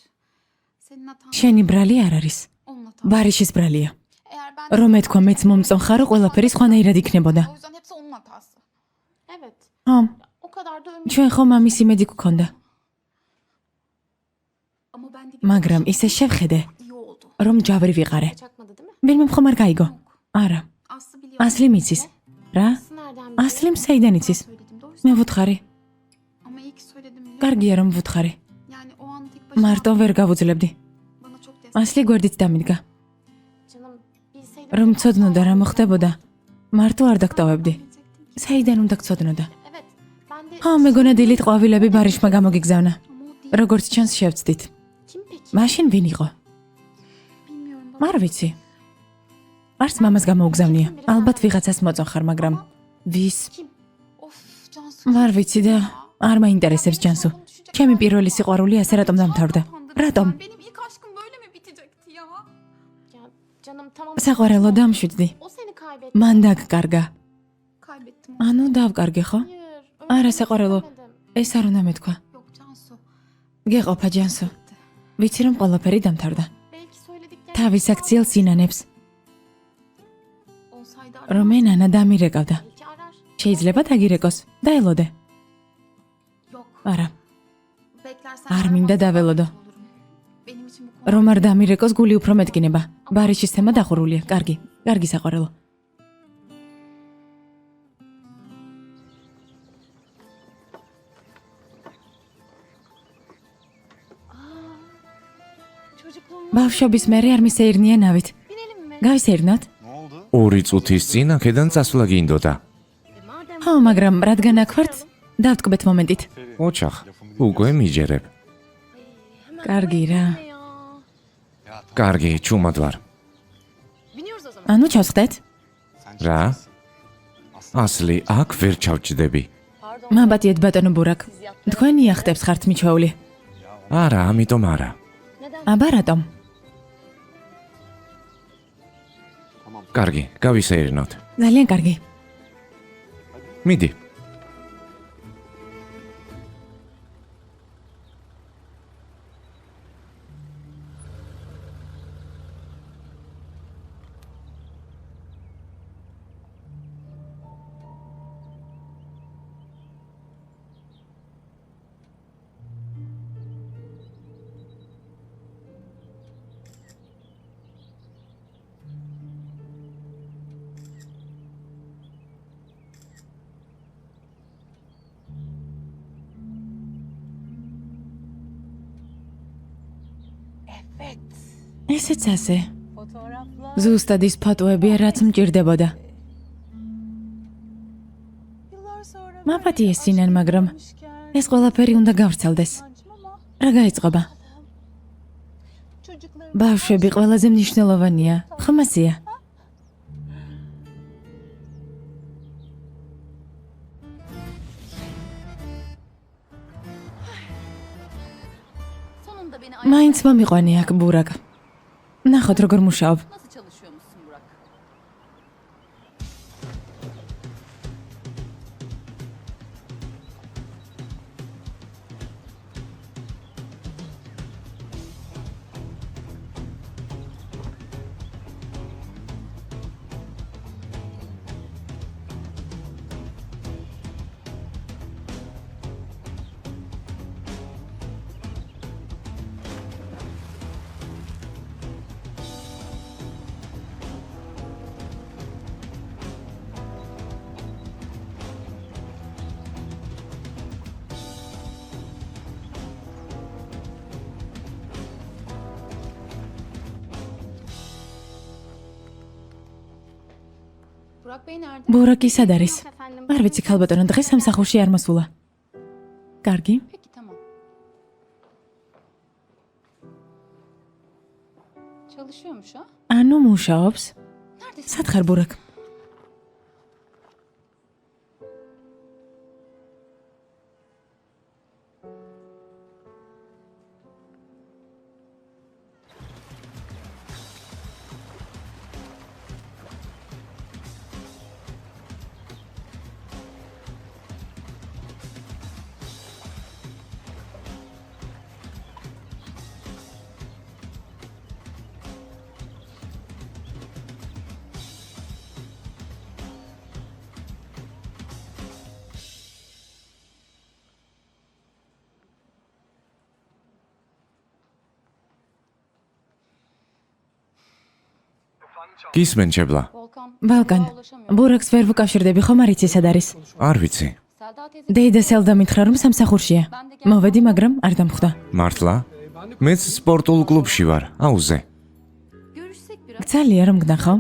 Senin hatan. შენი ბრალი არ არის. Onun hatası. ბარიშის ბრალია. Eğer ben... რომ ეთქვა მეც მომწონხარო, ყველაფერი სხვანაირად იქნებოდა. O yüzden hepsi onun hatası. Evet. ხო, O kadar da ümit. ჩვენ ხომ ამის იმედი გქონდა. Ama ben de მაგრამ ისე შევხედე, iyi oldu. რომ ჯავრი ვიყარე. Çakmadı değil mi? ვინმე მხომ არ გაიგო. არა, Aslı biliyor. ასლი მიცის. რა? Nasıl nereden biliyor? ასლიმ საიდან იცის? Söyledim doğru. მე ვუთხარი. Ama iyi ki söyledim biliyor. კარგია რომ ვუთხარი. Yani o an tek başına მარტო ვერ გავუძლებდი. bana çok destek. ასლი გვერდით დამიდგა. Canım bilseydim. რომ ცოდნოდა რა მოხდებოდა, მარტო არ დაგტოვებდი. საიდან უნდა გცოდნოდა? Evet. Ben de... ხო, მეგონა დილით ყვავილები ბარიშმა გამოგიგზავნა. Ama o değil. როგორც ჩანს შევწდით. Kim peki? მაშინ ვინ იყო? Bilmiyorum baba. არ ვიცი. არც მამას გამოუგზავნია. ალბათ ვიღაცას მოწონხარ, მაგრამ ვის? Kim? Of Cansu. არ ვიცი და არ მაინტერესებს ჯანსუ. ჩემი პირველი სიყვარული ასე რატომ დამთავრდა? რატომ? Benim ilk aşkım böyle mi bitecekti ya? Ya canım tamam. საყვარელო დამშვიდდი. O seni kaybetti. მან დაგკარგა. Kaybettim. ანუ დავკარგე ხო? Hayır. არა öyle საყვარელო. demedim. ეს არ უნდა მეთქვა. Yok Cansu. გეყოფა ჯანსუ. ვიცი რომ ყველაფერი დამთავრდა. Belki söylediklerim... თავის აქციელ სინანებს, Olsaydı რომ ენანა დამირეკავდა. Belki arar. შეიძლება დაგირეკოს. დაელოდე. Yok. არა, Beklersen არ მინდა დაველოდო. olurum. Benim için bu konu რომ არ დამირეკოს გული უფრო მეტკინება. ბარიშის თემა დახურულია. კარგი, კარგი საყვარელო. Çocukluğum... ბავშვობის მერე არ მისეირნია ნავით. Binelim mi? გავისეირნოთ? Ne oldu? 2 წუთის წინ აქედან წასვლა გინდოდა. Madem... ხო, მაგრამ რადგან აქ ვართ, დავტკბეთ მომენტით. ოჩახ, უკვე მიჯერებ. კარგი რა. Ya. კარგი, ჩუმად ვარ. Biniyoruz o zaman. ანუ ჩავსხდეთ? რა? ასლი, აქ ვერ ჩავჭდები. Pardon. მაბატიეთ ბატონო ბურაკ. თქვენ იახტებს ხართ მიჩვეული. არა, ამიტომ არა. Neden? აბა რატომ? კარგი, გავისეირნოთ. ძალიან კარგი. მიდი. ესეც ასე. Fotoğraflar. ზუსტად ის ფოტოებია, რაც მჭირდებოდა. Yıllar sonra... მაპატიე სინან, მაგრამ Gelmişken... ეს ყველაფერი უნდა გავრცელდეს. Sancım ama რა გაიწყობა? çocuklarım... ბავშვები ყველაზე მნიშვნელოვანია. ხმასია. Sonunda beni მაინც მომიყვანე აქ ბურაკ. ნახოთ როგორ მუშაობ. nasıl çalışıyormuşsun Burak? Burak Bey nerede? ბურაკი სად არის? Efendim. არ ვიცი, ქალბატონო, დღეს სამსახურში არ მოსულა. კარგი. Peki tamam. Çalışıyormuş ha? ანუ მუშაობს. Neredesin? სად ხარ, ბურაკ? გისმენ ჩებლა? Volkan. ბალკან. Burak'a ulaşamıyorum. ბურაკს ვერ ვუკავშირდები, ხომ არ იცი სად არის? არ ვიცი. Selda teyze დეიდა სელდა მითხრა, რომ სამსახურშია. მოვედი, მაგრამ არ დამხვდა. მართლა? მეც სპორტულ კლუბში ვარ, აუზე. görüşsek biraz. ძალიან რომ გნახავ?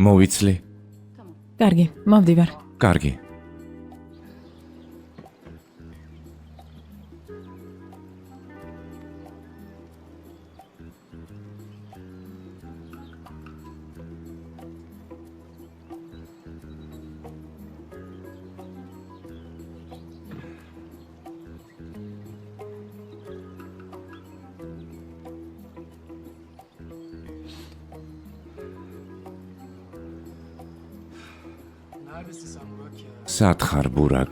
მოვიცლი. კარგი, მოვდივარ. კარგი. სად ხარ, ბურაკ?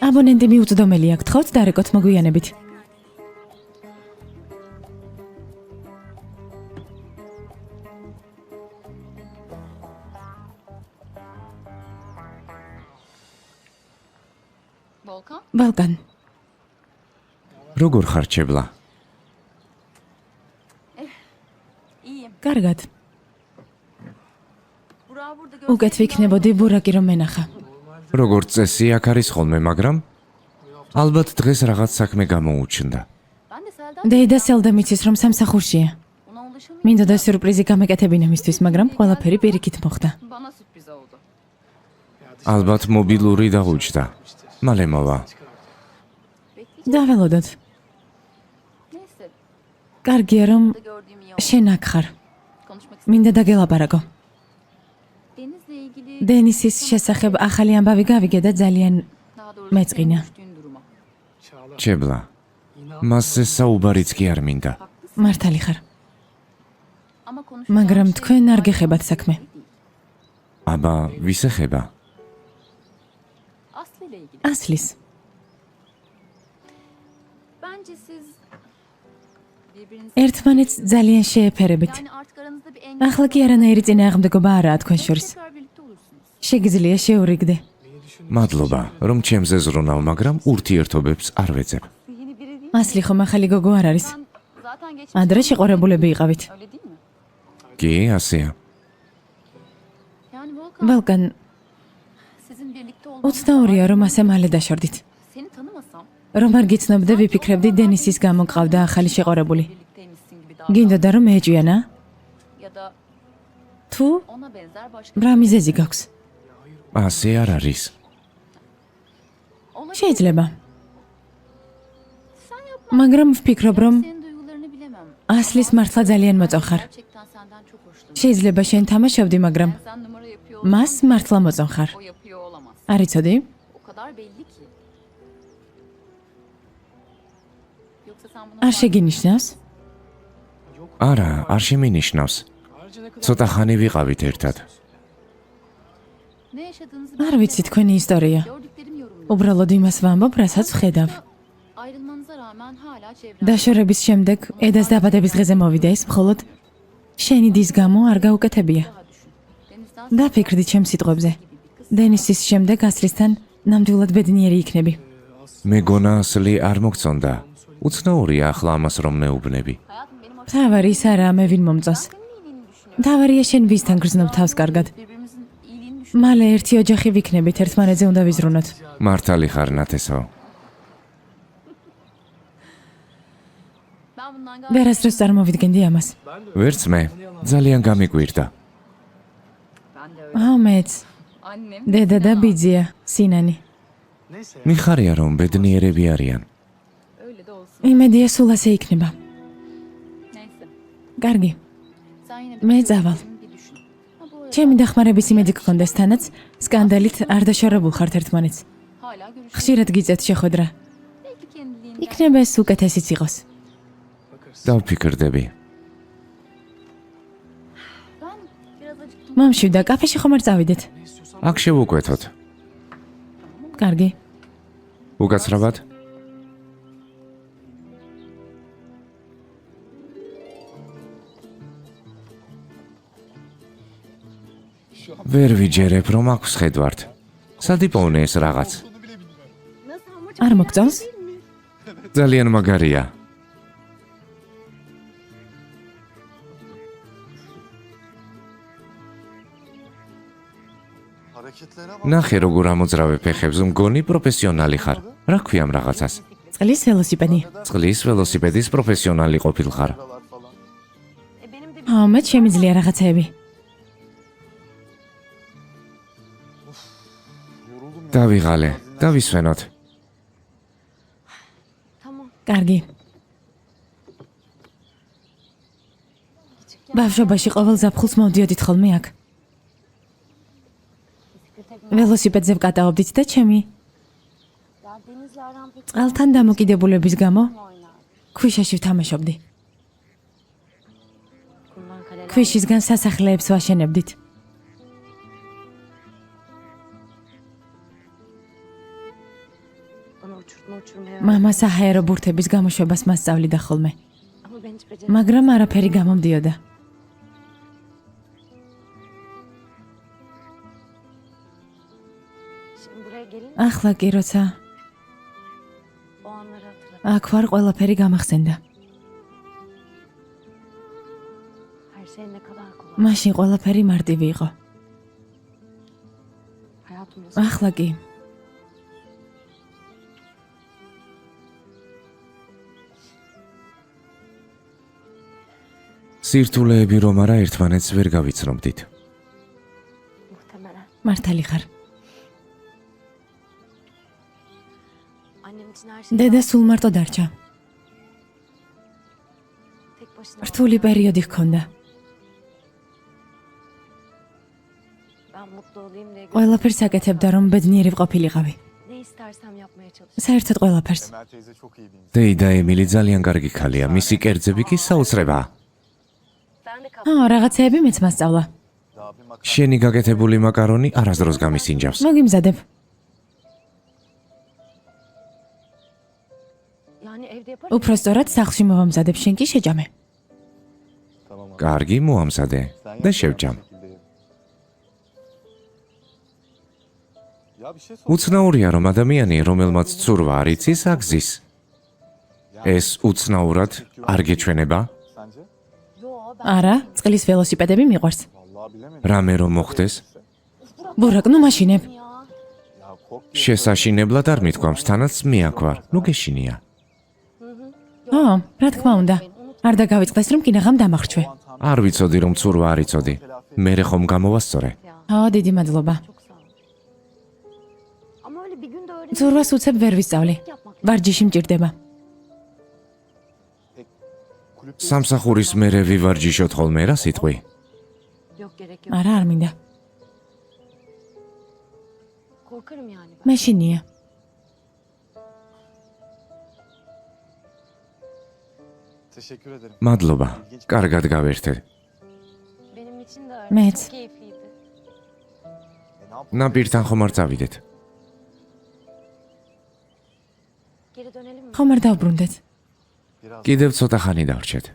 აბონენტი მიუწვდომელია, გთხოვთ დარეკოთ მოგვიანებით. Volkan. ბალკან, როგორ ხარ, ჩებლა? İyiyim. კარგად. Burak'ı burada უკეთ ვიქნებოდი ბურაკი რომ მენახა. როგორც წესი აქ არის ხოლმე, მაგრამ ალბათ დღეს რაღაც საქმე გამოუჩნდა. Ben de Selda დეიდა სელდა მიცის, რომ სამსახურშია. ona ulaşamıyorum. მინდოდა სიურპრიზი გამეკეთებინა მისთვის, მაგრამ ყველაფერი პირიქით მოხდა. Bana sürpriz oldu. ალბათ მობილური დაღუჩდა. მალე მოვა. დაველოდოთ. Neyse. კარგია რომ Burada gördüğüm iyi oldu. შენ აქ ხარ. Konuşmak istedim. მინდა დაგელაპარაკო. Deniz'le ilgili დენისის შესახებ ახალი ამბავი გავიგე და ძალიან daha doğrusu მეწყინა. senin düştüğün duruma. ჩებლა. მასზე საუბარიც კი არ მინდა. მართალი ხარ. Ama konuşacağım მაგრამ şey თქვენ არ sadece გეხებათ საქმე. აბა, ვის ეხება? Aslı ile ilgili. ასლის. Bence siz birbirinizi ერთმანეთს ძალიან შეეფერებით. yani artık aranızda bir engel ახლა კი არანაირი წინააღმდეგობა არაა თქვენ შორის. tekrar birlikte olursunuz. შეგიძლია შეურიგდე. მადლობა, რომ ჩემზე ზრუნავ, მაგრამ ურთიერთობებს არ ვეძებ. Yeni biri değil. ასლი ხომ ახალი გოგო არ არის? Ben zaten geçmiş. ადრე შეყურებულები იყავით. Öyle değil mi? კი, ასეა. Yani Volkan ბალკან, sizin birlikte olmanız 22-ია რომ ასე მალე დაშორდით. seni tanımasam რომ არ გიცნობდე, ვიფიქრებდი დენისის გამო გყავდა ახალი შეყურებული. birlikteymişsin gibi გინდოდა რომ ეჭვიანა? ya da თუ ona benzer başka რა მიზეზი გაქვს? ასე არ არის. olabilir. შეიძლება. Sen yapma. მაგრამ ვფიქრობ რომ Senin duygularını bilemem. ასლის მართლა ძალიან მოწონხარ. Gerçekten senden çok hoşlanıyorum. შეიძლება შენ თამაშობდი, მაგრამ Sen numara yapıyor მას მართლა მოწონხარ. o yapıyor olamaz. არ იცოდი? O kadar belli ki. Yoksa sen bunu არ შეგინიშნავს? არა, არ შემინიშნავს. ცოტა ხანი ვიყავით ერთად. ne yaşadığınızı არ ვიცი თქვენი ისტორია. gördüklerim yorumluyor. უბრალოდ იმას ვამბობ, რასაც ვხედავ. Ayrılmanıza rağmen hala çevremde. დაშორების შემდეგ ედას დაბადების დღეზე მოვიდა ის მხოლოდ შენი დის გამო არ გაუკეთებია. Daha düşün. Denizden დაფიქრდი ჩემ სიტყვებზე. დენისის შემდეგ ასლისთან ნამდვილად ბედნიერი იქნები. მეგონა ასლი არ მოგწონდა. უცნაურია ახლა ამას რომ მეუბნები. hayatım benim მთავარი ის არაა მე ვინ მომწონს. senin iyiliğini düşünüyorum. მთავარია შენ ვისთან გრძნობ თავს კარგად. Birbirimizin iyiliğini düşünüyorum. მალე ერთი ოჯახი ვიქნებით, ერთმანეთზე უნდა ვიზრუნოთ. მართალი ხარ, ნათესო. ვერასდროს წარმოვიდგენდი ამას. ვერც მე ძალიან გამიკვირდა. მეც. დედა და ბიძია, სინანი. მიხარია რომ ბედნიერები არიან. იმედია სულ ასე იქნება. კარგი. მე წავალ. ჩემი დახმარების იმედი გქონდეს თანაც, სკანდალით არ დაშორებულ ხართ ერთმანეთს. ხშირად გიწევთ შეხვედრა. იქნება ეს უკეთესიც იყოს. დავფიქრდები. მომშივდა, კაფეში ხომ არ წავიდეთ? აქ შევუკვეთოთ. კარგი. უკაცრავად? ვერ ვიჯერებ რომ აქვს ხედვართ. სად იპოვნე ეს რაღაც? არ მოგწონს? ძალიან მაგარია. ნახე როგორ ამოძრავე ფეხებს, მგონი პროფესიონალი ხარ. რა ქვია ამ რაღაცას? წყლის ველოსიპედი. წყლის ველოსიპედის პროფესიონალი ყოფილხარ. მეც შემიძლია რაღაცეები. დავიღალე, დავისვენოთ. კარგი. ბავშვობაში ყოველ ზაფხულს მოვდიოდით ხოლმე აქ. ველოსიპედზე ვკატაობდით და ჩემი წყალთან დამოკიდებულების გამო ქვიშაში ვთამაშობდი. ქვიშისგან სასახლეებს ვაშენებდით. მამა საჰაერო ბურთების გამოშვებას მასწავლიდა ხოლმე. მაგრამ არაფერი გამომდიოდა. ახლა კი როცა აქ ვარ, ყველაფერი გამახსენდა. მაშინ ყველაფერი მარტივი იყო. ახლა კი სირთულეები რომ არა ერთმანეთს ვერ გავიცნობდით. მართალი ხარ. დედა სულ მარტო დარჩა. რთული პერიოდი ჰქონდა. ყველაფერს აკეთებდა, რომ ბედნიერი ვყოფილიყავი. საერთოდ ყველაფერს. დეიდა ემილი ძალიან კარგი ქალია, მისი კერძები კი საოცრებაა. რაღაცეები მეც მასწავლა. შენი გაკეთებული მაკარონი არასდროს გამისინჯავს. მოგიმზადებ. უფრო სწორად სახლში მოვამზადებ, შენ კი შეჯამე. კარგი, მოამზადე და შევჯამ. უცნაურია რომ ადამიანი, რომელმაც ცურვა არ იცის, აგზის. ეს უცნაურად არ გეჩვენება? არა, წყლის ველოსიპედები მიყვარს. რამე რომ მოხდეს? ბურაკ, ნუ მაშინებ. შესაშინებლად არ მithქვამს, თანაც მე აქ ვარ. ნუ გეშინია. რა თქმა უნდა. არ დაგავიწყდეს რომ კინაღამ დამახრჩვე. არ ვიცოდი რომ ცურვა არ იცოდი. მერე ხომ გამოვასწორე. დიდი მადლობა. ცურვას უცებ ვერ ვისწავლი. ვარჯიში მჭირდება. სამსახურის მერე ვივარჯიშოთ ხოლმე რა სიტყვი? არა, არ მინდა. მეშინია. მადლობა. კარგად გავერთე. მეც. ნაპირთან ხომ არ წავიდეთ? ხომ არ დავბრუნდეთ? კიდევ ცოტა ხანი დავრჩეთ.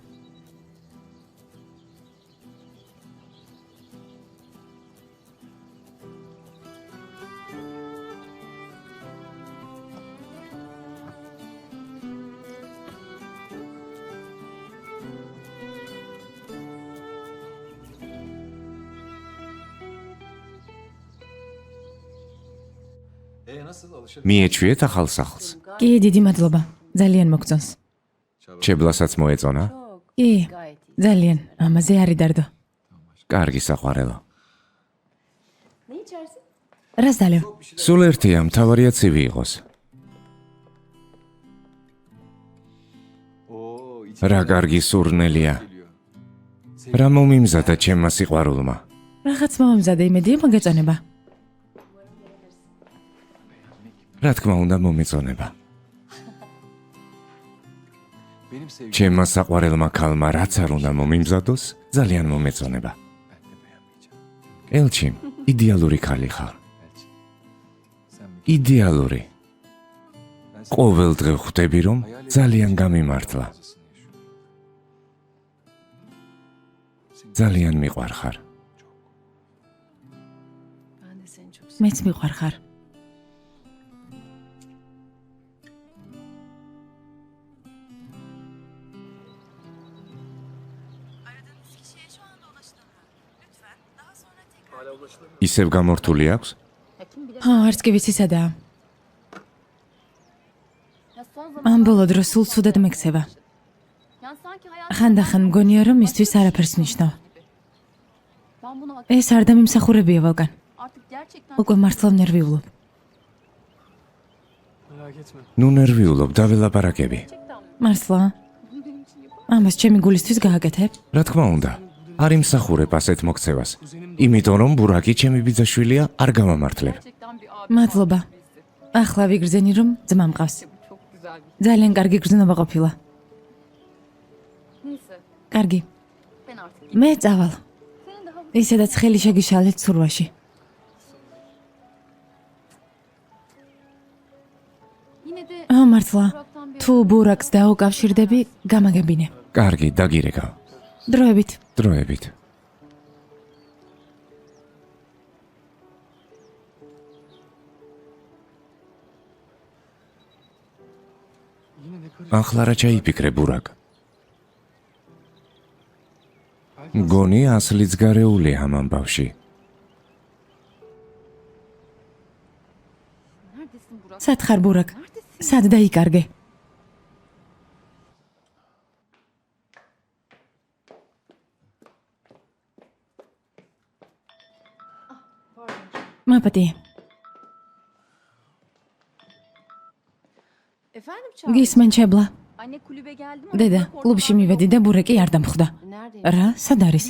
მიეჩვიეთ ახალ სახლს. კი, დიდი მადლობა. ძალიან მოგწონს. ჩებლასაც მოეწონა? კი, ძალიან, ამაზე არ იდარდო. კარგი საყვარელო. რას დალევ? სულ ერთია, მთავარია ცივი იყოს. რა კარგი სურნელია. რა მომიმზადა ჩემმა სიყვარულმა. რაღაც მომამზადე იმედია მოგეწონება. რა თქმა უნდა მომეწონება. Benim sevgilim ჩემმა საყვარელმა ქალმა რაც არ უნდა მომიმზადოს, ძალიან მომეწონება. ელჩი, იდეალური ქალი ხარ. sen იდეალური. ყოველ დღე ხვდები რომ ძალიან გამიმართლა. ძალიან მიყვარ ხარ. მეც მიყვარ ხარ. ისევ გამორთული აქვს? არც კი ვიცი სადაა. ამ ბოლო დროს სულ ცუდად მეკცევა. ხანდახან მგონია რომ მისთვის არაფერს ნიშნავ. ეს არ დამიმსახურებია ვალკან. უკვე მართლა ნერვიულობ. merak etme. ნუ ნერვიულობ, დაველაპარაკები. მართლა? ამას ჩემი გულისთვის გააკეთებ? რა თქმა უნდა, არ იმსახურებ ასეთ მოქცევას. იმიტომ რომ ბურაკი ჩემი ბიძაშვილია, არ გამამართლებ. მადლობა. ახლა ვიგრძენი რომ ძმა მყავს. ძალიან კარგი გრძნობა ყოფილა. კარგი. მე წავალ. ისედაც ხელი შეგიშალეთ ცურვაში. მართლა, თუ ბურაკს დაუკავშირდები, გამაგებინე. კარგი, დაგირეკავ. დროებით. დროებით. Yine de karışık. ახლა რა ჩაიფიქრე ბურაკ? გონი ასლიც გარეულია ამ ამბავში. სად ხარ ბურაკ? სად დაიკარგე? მაპატი, Efendim Çağla? გისმენ ჩებლა. Anne kulübe geldi mi? დედა, კლუბში მივედი და ბურეკი არ დამხვდა. Nerede? რა, სად არის?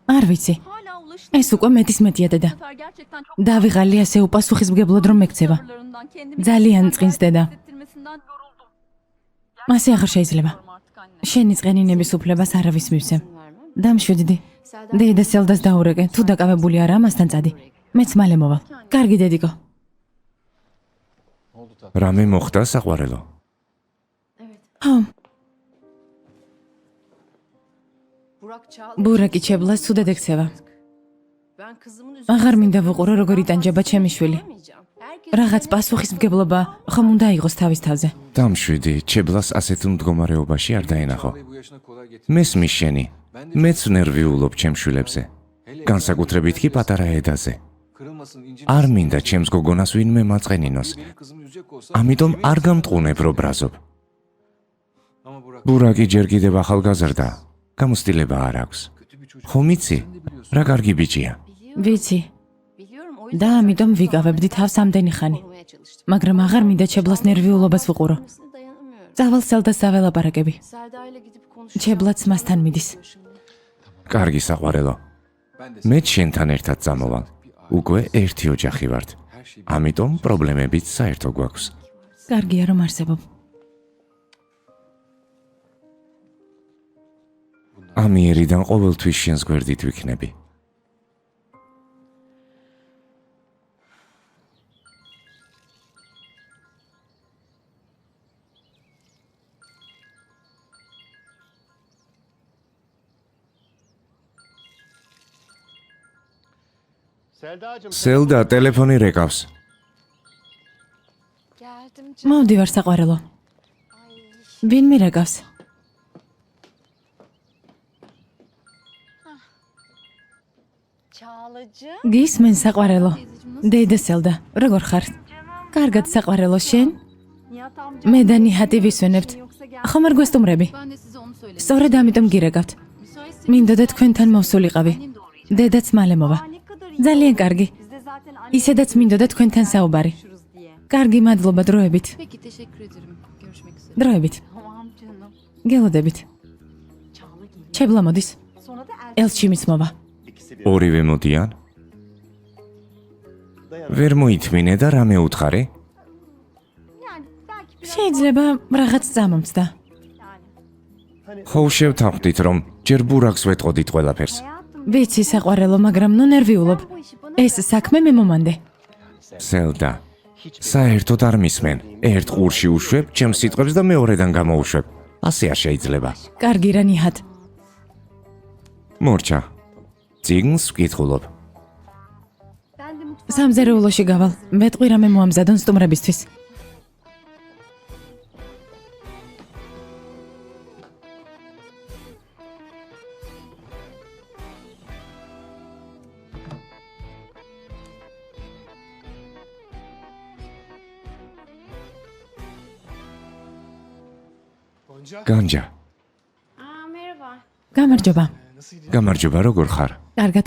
არ ვიცი. Hala ulaşın. ეს უკვე მეტის მეტია დედა. Bu sefer gerçekten çok დავიღალი ასე უპასუხისმგებლად რომ მეკცევა. tavırlarından kendimi ძალიან წყინს დედა. hissettirmesinden yoruldum. ასე აღარ შეიძლება. Artık anne. შენი წყენინების უფლებას არავის მივცემ. Vermem. დამშვიდი. დედა სელდას დაურეკე, თუ დაკავებული არა ამასთან წადი. მეც მალე მოვალ. კარგი დედიკო. Oldu tat. რამე მოხდა საყვარელო? ხო, Burak Çağla. ბურაკი ჩებლას ცუდად ექცევა. Ben kızımın აღარ მინდა ვუყურო როგორ იტანჯება ჩემი შვილი. üzülmeyeceğim. Herkes რაღაც პასუხისმგებლობა ხომ უნდა იყოს თავის თავზე. დამშვიდი, ჩებლას ასეთ მდგომარეობაში არ დაენახო. bu yaşına kolay getir. მესმის შენი. მეც ნერვიულობ ჩემ შვილებზე. განსაკუთრებით კი პატარა ედაზე. Kırılmasın, incinmesin. არ მინდა ჩემს გოგონას ვინმე მაწყენინოს. Benim kızım yüzecek olsa. ამიტომ არ გამტყუნებ რო ბრაზობ. Ama Burak ბურაკი ჯერ კიდევ ახალგაზრდა. გამოცდილება არ აქვს. kötü bir çocuk. ხომ იცი? რა კარგი ბიჭია. ვიცი, biliyorum o და ამიტომ ვიკავებდი თავს ამდენი ხანი. korumaya çalıştım. მაგრამ აღარ მინდა ჩებლას ნერვიულობას ვუყურო. Kendisine dayanamıyorum. წავალ სელდას დაველაპარაკები. Selda ile gidip konuşacağım. ჩებლაც მასთან მიდის. Şimdi. კარგი საყვარელო. Ben de მე შენთან ერთად წამოვალ. უკვე ერთი ოჯახი ვართ. her şeyi ამიტომ პრობლემებიც საერთო გვაქვს. კარგია რომ არსებობ. ამიერიდან ყოველთვის შენს გვერდით ვიქნები. სელდა ტელეფონი რეკავს. Geldim მოვდივარ საყვარელო. ვინ მირეკავს? Çağlacığım. გისმენ საყვარელო. დედა სელდა, როგორ ხარ? კარგად საყვარელო შენ? Nihat amca. მე და ნიჰატი ვისვენებთ. Yoksa gel. ხომ არ გვესტუმრები? Ben de sizi სწორედ ამიტომ გირეკავთ. მინდოდა თქვენთან მოვსულიყავი. დედაც მალე მოვა. ძალიან კარგი. ისედაც მინდოდა თქვენთან საუბარი. კარგი, მადლობა დროებით. Peki teşekkür ederim. Görüşmek üzere. დროებით. Tamam canım. გელოდებით. Çağla geliyor. ჩებლა მოდის. Sonra da erkek. ელჩიმიც მოვა. ორივე მოდიან? ვერ მოითმინე და რამე უთხარი? Yani belki biraz შეიძლება რაღაც წამომწდა. yani. ხო შევთანხმდით რომ ჯერ ბურაკს ვეტყოდით ყველაფერს. Hayatım ვიცი საყვარელო, მაგრამ ნუ ნერვიულობ. bu işi bana ეს საქმე მე მომანდე. ზელდა. საერთოდ არ მისმენ. ერთ ყურში უშვებ, ჩემს სიტყვებს და მეორედან გამოუშვებ. ასე არ შეიძლება. კარგი რა ნიჰად. მორჩა. წიგნს ვკითხულობ. ben de mutfağa სამზარეულოში გავალ. მეტყვი რამე მოამზადონ სტუმრებისთვის. განჯა. Aa merhaba. გამარჯობა. გამარჯობა, როგორ ხარ? კარგად.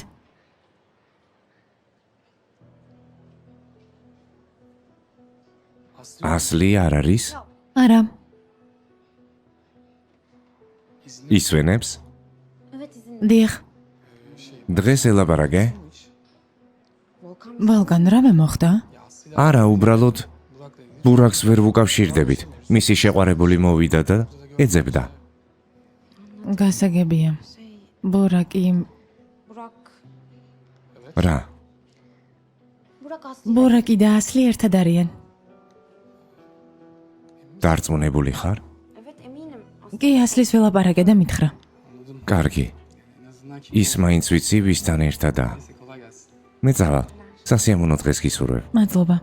ასლი არ არის? არა, ისვენებს? Evet izin. დიახ. დღეს ელაპარაკე? Volkan ვოლგან რამე მოხდა? არა, უბრალოდ ბურაკს ვერ ვუკავშირდებით. მისი შეყვარებული მოვიდა და ეძებდა. გასაგებია. ბურაკი, Burak. რა? Burak Aslı. ბურაკი და ასლი ერთად არიან. დარწმუნებული ხარ? Evet eminim. Aslı. კი ასლის ველაპარაკე და მითხრა. კარგი. ის მაინც ვიცი ვისთან ერთადაა. მე წავალ. სასიამოვნო დღეს გისურვებ. მადლობა.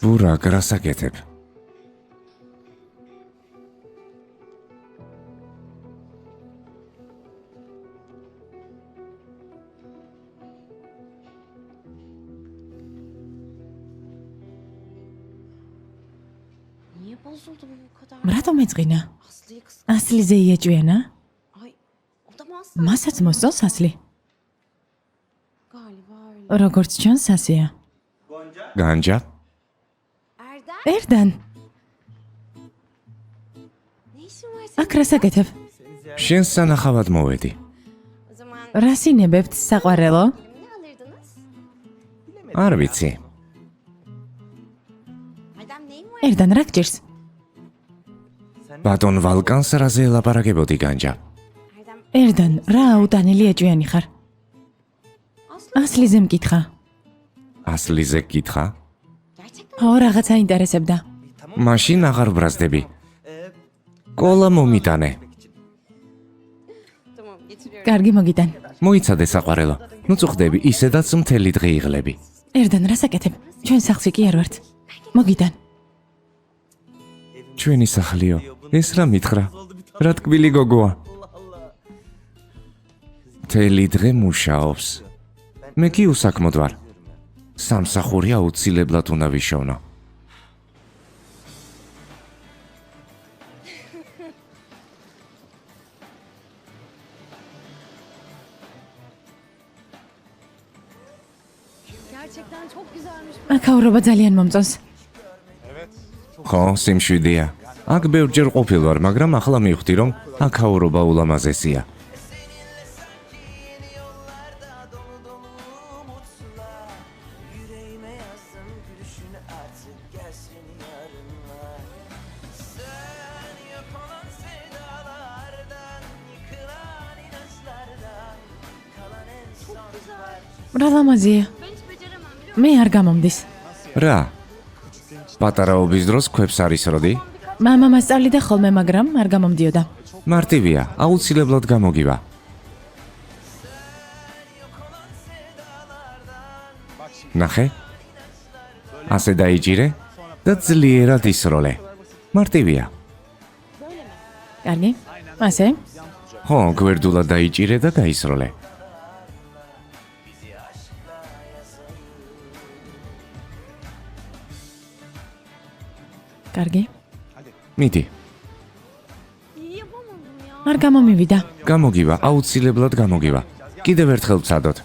ბურაკ, რას აკეთებ? Niye bozuldu bu kadar? რატომ ეწყინა? Aslı'yı kız. ასლიზე იეჭვიანა? Ay o da mı Aslı? მასაც მოსწონს ასლი. Galiba öyle. როგორც ჩანს ასია. განჯა? Erdem. ერდან, Ne işin var senin? აქ რას აკეთებ? შენს სანახავად მოვედი. O zaman რას ინებებთ, საყვარელო? ne alırdınız? არ ვიცი. Erdem neyin var? ერდან, რა გჭირს? ბატონ ვალკანს რაზე ელაპარაკებოდი განჯა? Erdem ერდან, რა აუტანელი ეჭვიანი ხარ? Aslı. ასლიზე მკითხა. ასლიზე გკითხა? Gerçekten ო, რაღაც აინტერესებდა. მაშინ აღარ ბრაზდები. კოლა მომიტანე. tamam getiriyorum. კარგი, მოგიტან. მოიცადე საყვარელო. ნუ წუხდები, ისედაც მთელი დღე იღლები. ერდან, რას აკეთებ? ჩვენ სახლში კი არ ვართ. მოგიტან. ჩვენი სახლიო. ეს რა მითხრა? რა ტკბილი გოგოა. მთელი დღე მუშაობს. მე კი უსაქმოდ ვარ. სამსახური აუცილებლად უნდა ვიშოვნო. gerçekten çok güzelmiş. აქაურობა ძალიან მომწონს. ხო, სიმშვიდეა. აქ ბევრჯერ ყოფილ ვარ, მაგრამ ახლა მივხვდი, რომ აქაურობა ულამაზესია. რა ლამაზია. მე არ გამომდის. რა? პატარაობის დროს ქვებს არ ისროდი? მამა მასწავლიდა ხოლმე, მაგრამ არ გამომდიოდა. მარტივია, აუცილებლად გამოგივა. ნახე? ასე დაიჭირე და ძლიერად ისროლე. მარტივია. კარგი? ასე? ხო, გვერდულად დაიჭირე და გაისროლე. კარგი. მიდი. არ გამომივიდა. გამოგივა, აუცილებლად გამოგივა. კიდევ ერთხელ ვცადოთ.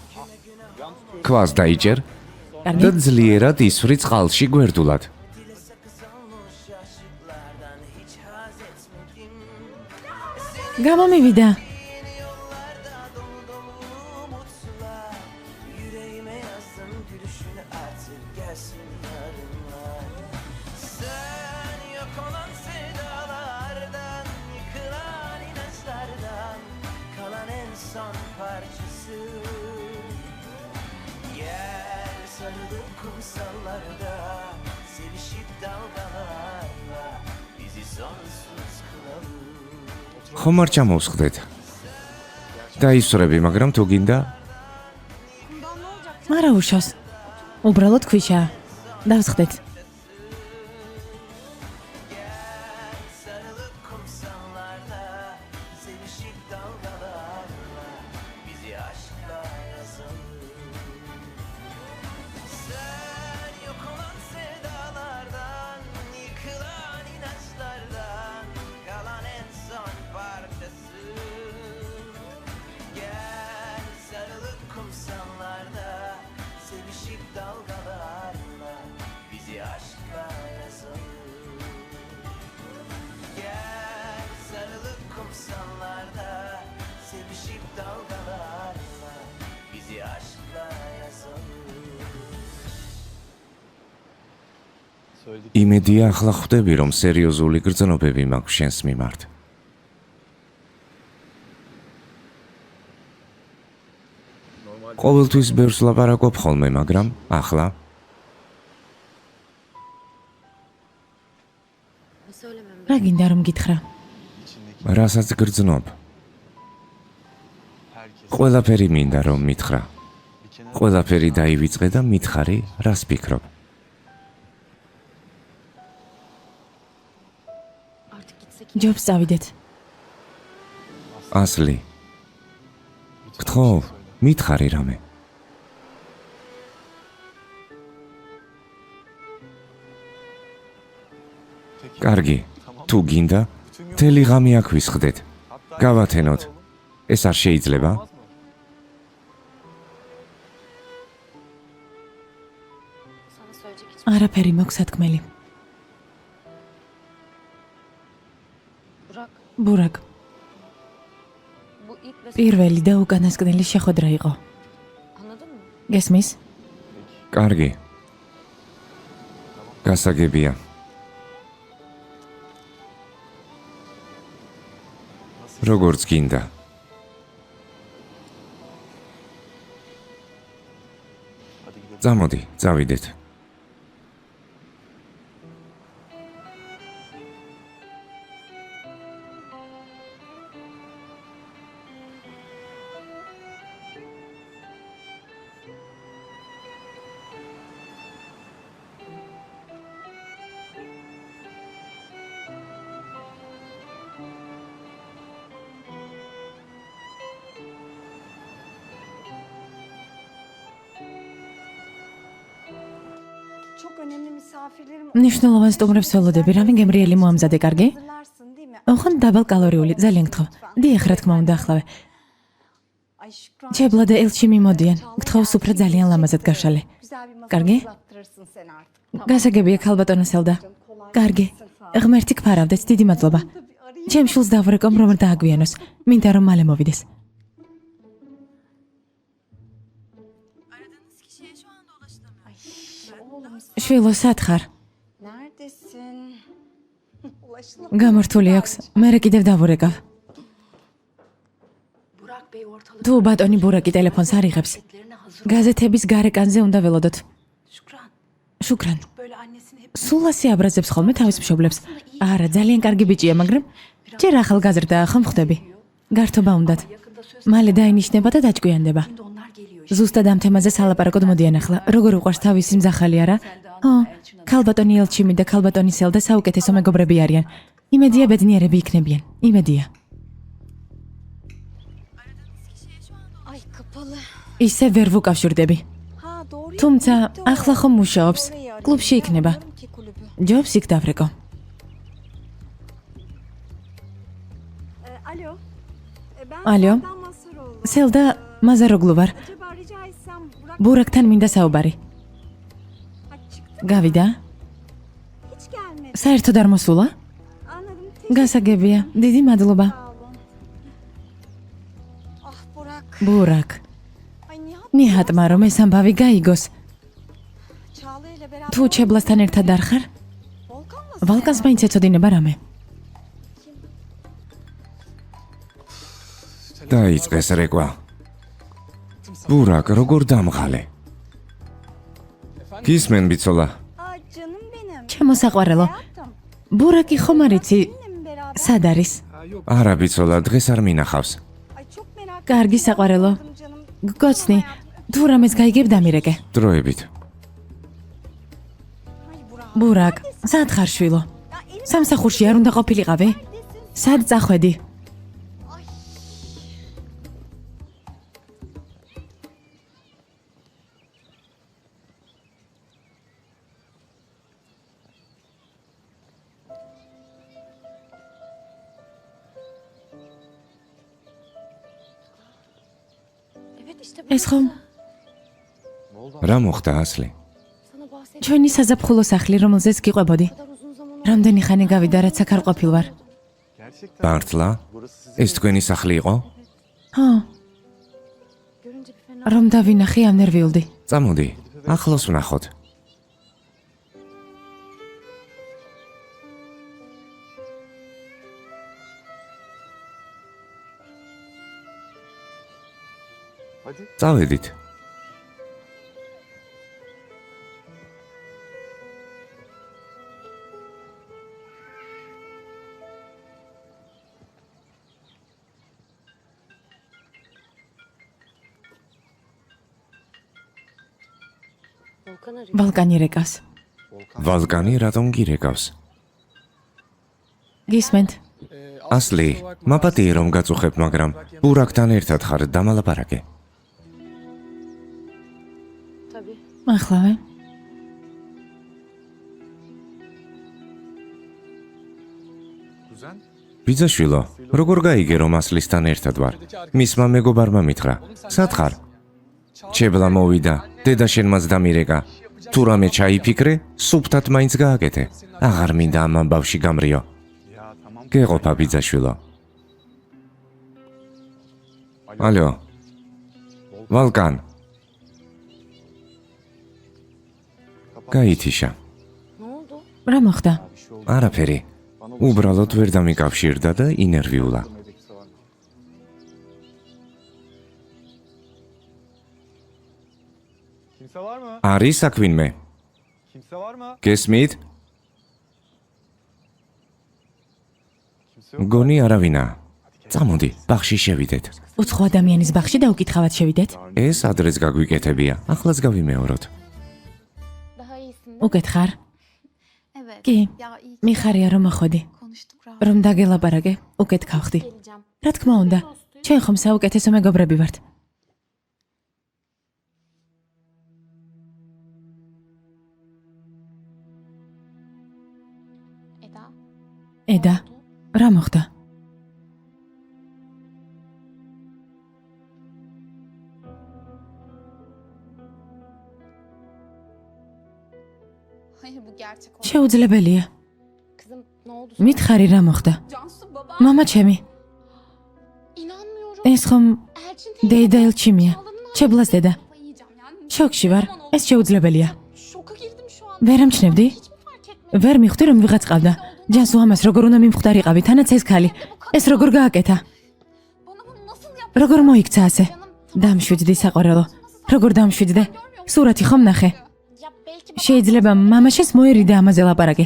ქვას დაიჭერ კარგი. და ძლიერად ისვრი წყალში გვერდულად. გამომივიდა. ხომ არ ჩამოვსხდეთ? დაისვრები, მაგრამ თუ გინდა, არა უშავს. უბრალოდ ქვიშაა. დავსხდეთ. იმედია ახლა ხვდები, რომ სერიოზული გრძნობები მაქვს შენს მიმართ. ყოველთვის ბევრს ლაპარაკობ ხოლმე, მაგრამ ახლა რა გინდა რომ გითხრა? რასაც გრძნობ. ყველაფერი მინდა რომ მითხრა. ყველაფერი დაივიწყე და მითხარი, რას ფიქრობ. ჯობს წავიდეთ. ასლი. გთხოვ, მითხარი რამე. კარგი, თუ გინდა, მთელი ღამე აქ ვისხდეთ. გავათენოთ. ეს არ შეიძლება? არაფერი მოქვს სათქმელი. ბურაკ. პირველი და უკანასკნელი შეხვედრა იყო. გესმის? კარგი. გასაგებია. როგორც გინდა. წამოდი, წავიდეთ. მნიშვნელოვან სტუმრებს ველოდები, რამე გემრიელი მოამზადე, კარგი? ოღონდ დაბალ კალორიული, ძალიან გთხოვ. დიახ, რა თქმა უნდა, ახლავე. ჩებლა და ელჩი მიმოდიან. გთხოვ, სუფრა ძალიან ლამაზად გაშალე. კარგი? გასაგებია, ქალბატონო სელდა. კარგი. ღმერთი გფარავდეთ, დიდი მადლობა. ჩემ შულს დავვრეკომ, რომ დააგვიანოს. მინდა რომ მალე მოვიდეს. შვილო, სათხარ. გამართული აქვს. მერე კიდევ დავურეკავ. თუ ბატონი ბურაკი ტელეფონს არ იღებს, გაზეთების გარეკანზე უნდა ველოდოთ. შუკრან. სულ ასე აბრაზებს ხოლმე თავის მშობლებს. არა, ძალიან კარგი ბიჭია, მაგრამ ჯერ ახალგაზრდაა, ხომ ხვდები? გართობა უნდათ. მალე დაინიშნება და დაჭკვიანდება. ზუსტად ამ თემაზე სალაპარაკოდ მოდიან ახლა. როგორ უყვარს თავისი მძახალი, არა? ო, ქალბატონი ელჩიმი და ქალბატონი სელდა საუკეთესო მეგობრები არიან. იმედია ბედნიერები იქნებიან. იმედია. ისე ვერ ვუკავშირდები. თუმცა ახლა ხომ მუშაობს. კლუბში იქნება. ჯობს იქ დავრეკო. Alyo. Selda Mazaroglu var. Acaba rica etsem Burak Buraktan minda saubari. Gavida. hiç gelmedi. Saერთოდ არ მოსულა? Anladım. Გასაგებია. დიდი მადლობა. Sağ olun. Ah Burak. Burak. Ay Nihat. ნიჰატმა რომ ეს ამბავი გაიგოს. Çağla ile beraber. თუ ჩებლასთან ერთად არ ხარ, Volkan'la. ვალკანს მაინც ეწოდინება რამე. დაიწყეს რეკვა. ბურაკ, როგორ დამღალე? გისმენ ბიცოლა. Aa canım benim. ჩემო საყვარელო, Hayatım. ბურაკი ხომ არ იცი Benimle beraber. სად არის? არა ბიცოლა, დღეს არ მინახავს. Ay çok merak კარგი ettim. საყვარელო. Canım. გგოცნი, თუ რამეს გაიგებ დამირეკე. დროებით. ბურაკ, სად ხარ შვილო? Ya elim სამსახურში არ უნდა ყოფილიყავი? სად წახვედი? Evet işte ეს ხომ რა მოხდა ასლი? sana bahsettiğim ჩვენი საზაფხულო სახლი, რომელზეც გიყვებოდი. kadar uzun zaman რამდენი ხანი გავიდა, რაც აქ არ ყოფილ ვარ. ბართლა? ეს თქვენი სახლი იყო? ხო, görünce bir fena. რომ დავინახე ამ ნერვიულდი. წამოდი, ახლოს ვნახოთ. წავედით. Volkan arıyor. ვალკანი რეკავს. ვალკანი რატომ გირეკავს? გისმენთ? ასლი, მაპატიე რომ გაწუხებ, მაგრამ ბურაკთან ერთად ხარ, დამალაპარაკე. Tabii. ახლავე. Kuzen? ბიძაშვილო, როგორ გაიგე რომ ასლისთან ერთად ვარ? მისმა მეგობარმა მითხრა. სად ხარ? ჩებლა მოვიდა, დედა შენმაც დამირეკა. თუ რამე ჩაიფიქრე, სუფთად მაინც გააკეთე. აღარ მინდა ამ ამბავში გამრიო. Ya tamam. გეყოფა ბიძაშვილო. ალო. ვალკან. გაითიშა. Ne oldu? რა მოხდა? არაფერი. უბრალოდ ვერ დამიკავშირდა და ინერვიულა. Kimse var mı? არის საქმინმე? Kimse var mı? გესმით? Kimse yok. მგონი არავინა. წამოდი, ბაღში შევიდეთ. უცხო ადამიანის ბაღში დაუკითხავად შევიდეთ? ეს ადრეს გაგვიკეთებია. ახლაც გავიმეოროთ. Daha iyisin. უკეთ ხარ? Evet. კი. Ya iyi ki მიხარია რომ მოხვედი. konuştuk rahat. რომ დაგელაპარაკე, უკეთ გავხდი. Geleceğim. რა თქმა უნდა, ჩვენ ხომ საუკეთესო მეგობრები ვართ. Eda. ედა, რა მოხდა? Hayır bu gerçek oldu. შეუძლებელია. Kızım ne oldu? მითხარი რა მოხდა? Cansu baba. მამა ჩემი, İnanmıyorum. ეს ხომ Elçin დეიდა ელჩიმია. ჩებლას დედა. Kafayı yiyeceğim yani. შოქში ვარ. ეს შეუძლებელია. Şoka girdim şu an. ვერ ამჩნევდი? Hiç mi fark etmedin? ვერ მიხვდი რომ ვიღაც ყავდა. ჯანსუ ამას როგორ უნდა მიმხვდარიყავი, თანაც ეს ქალი. ეს როგორ გააკეთა? Bana bunu nasıl yaptın? როგორ მოიქცა ასე? Canım დამშვიდდი საყვარელო. როგორ დამშვიდდე? სურათი ხომ ნახე? Ya belki შეიძლება მამაშენს მოერიდე ამაზე ლაპარაკი.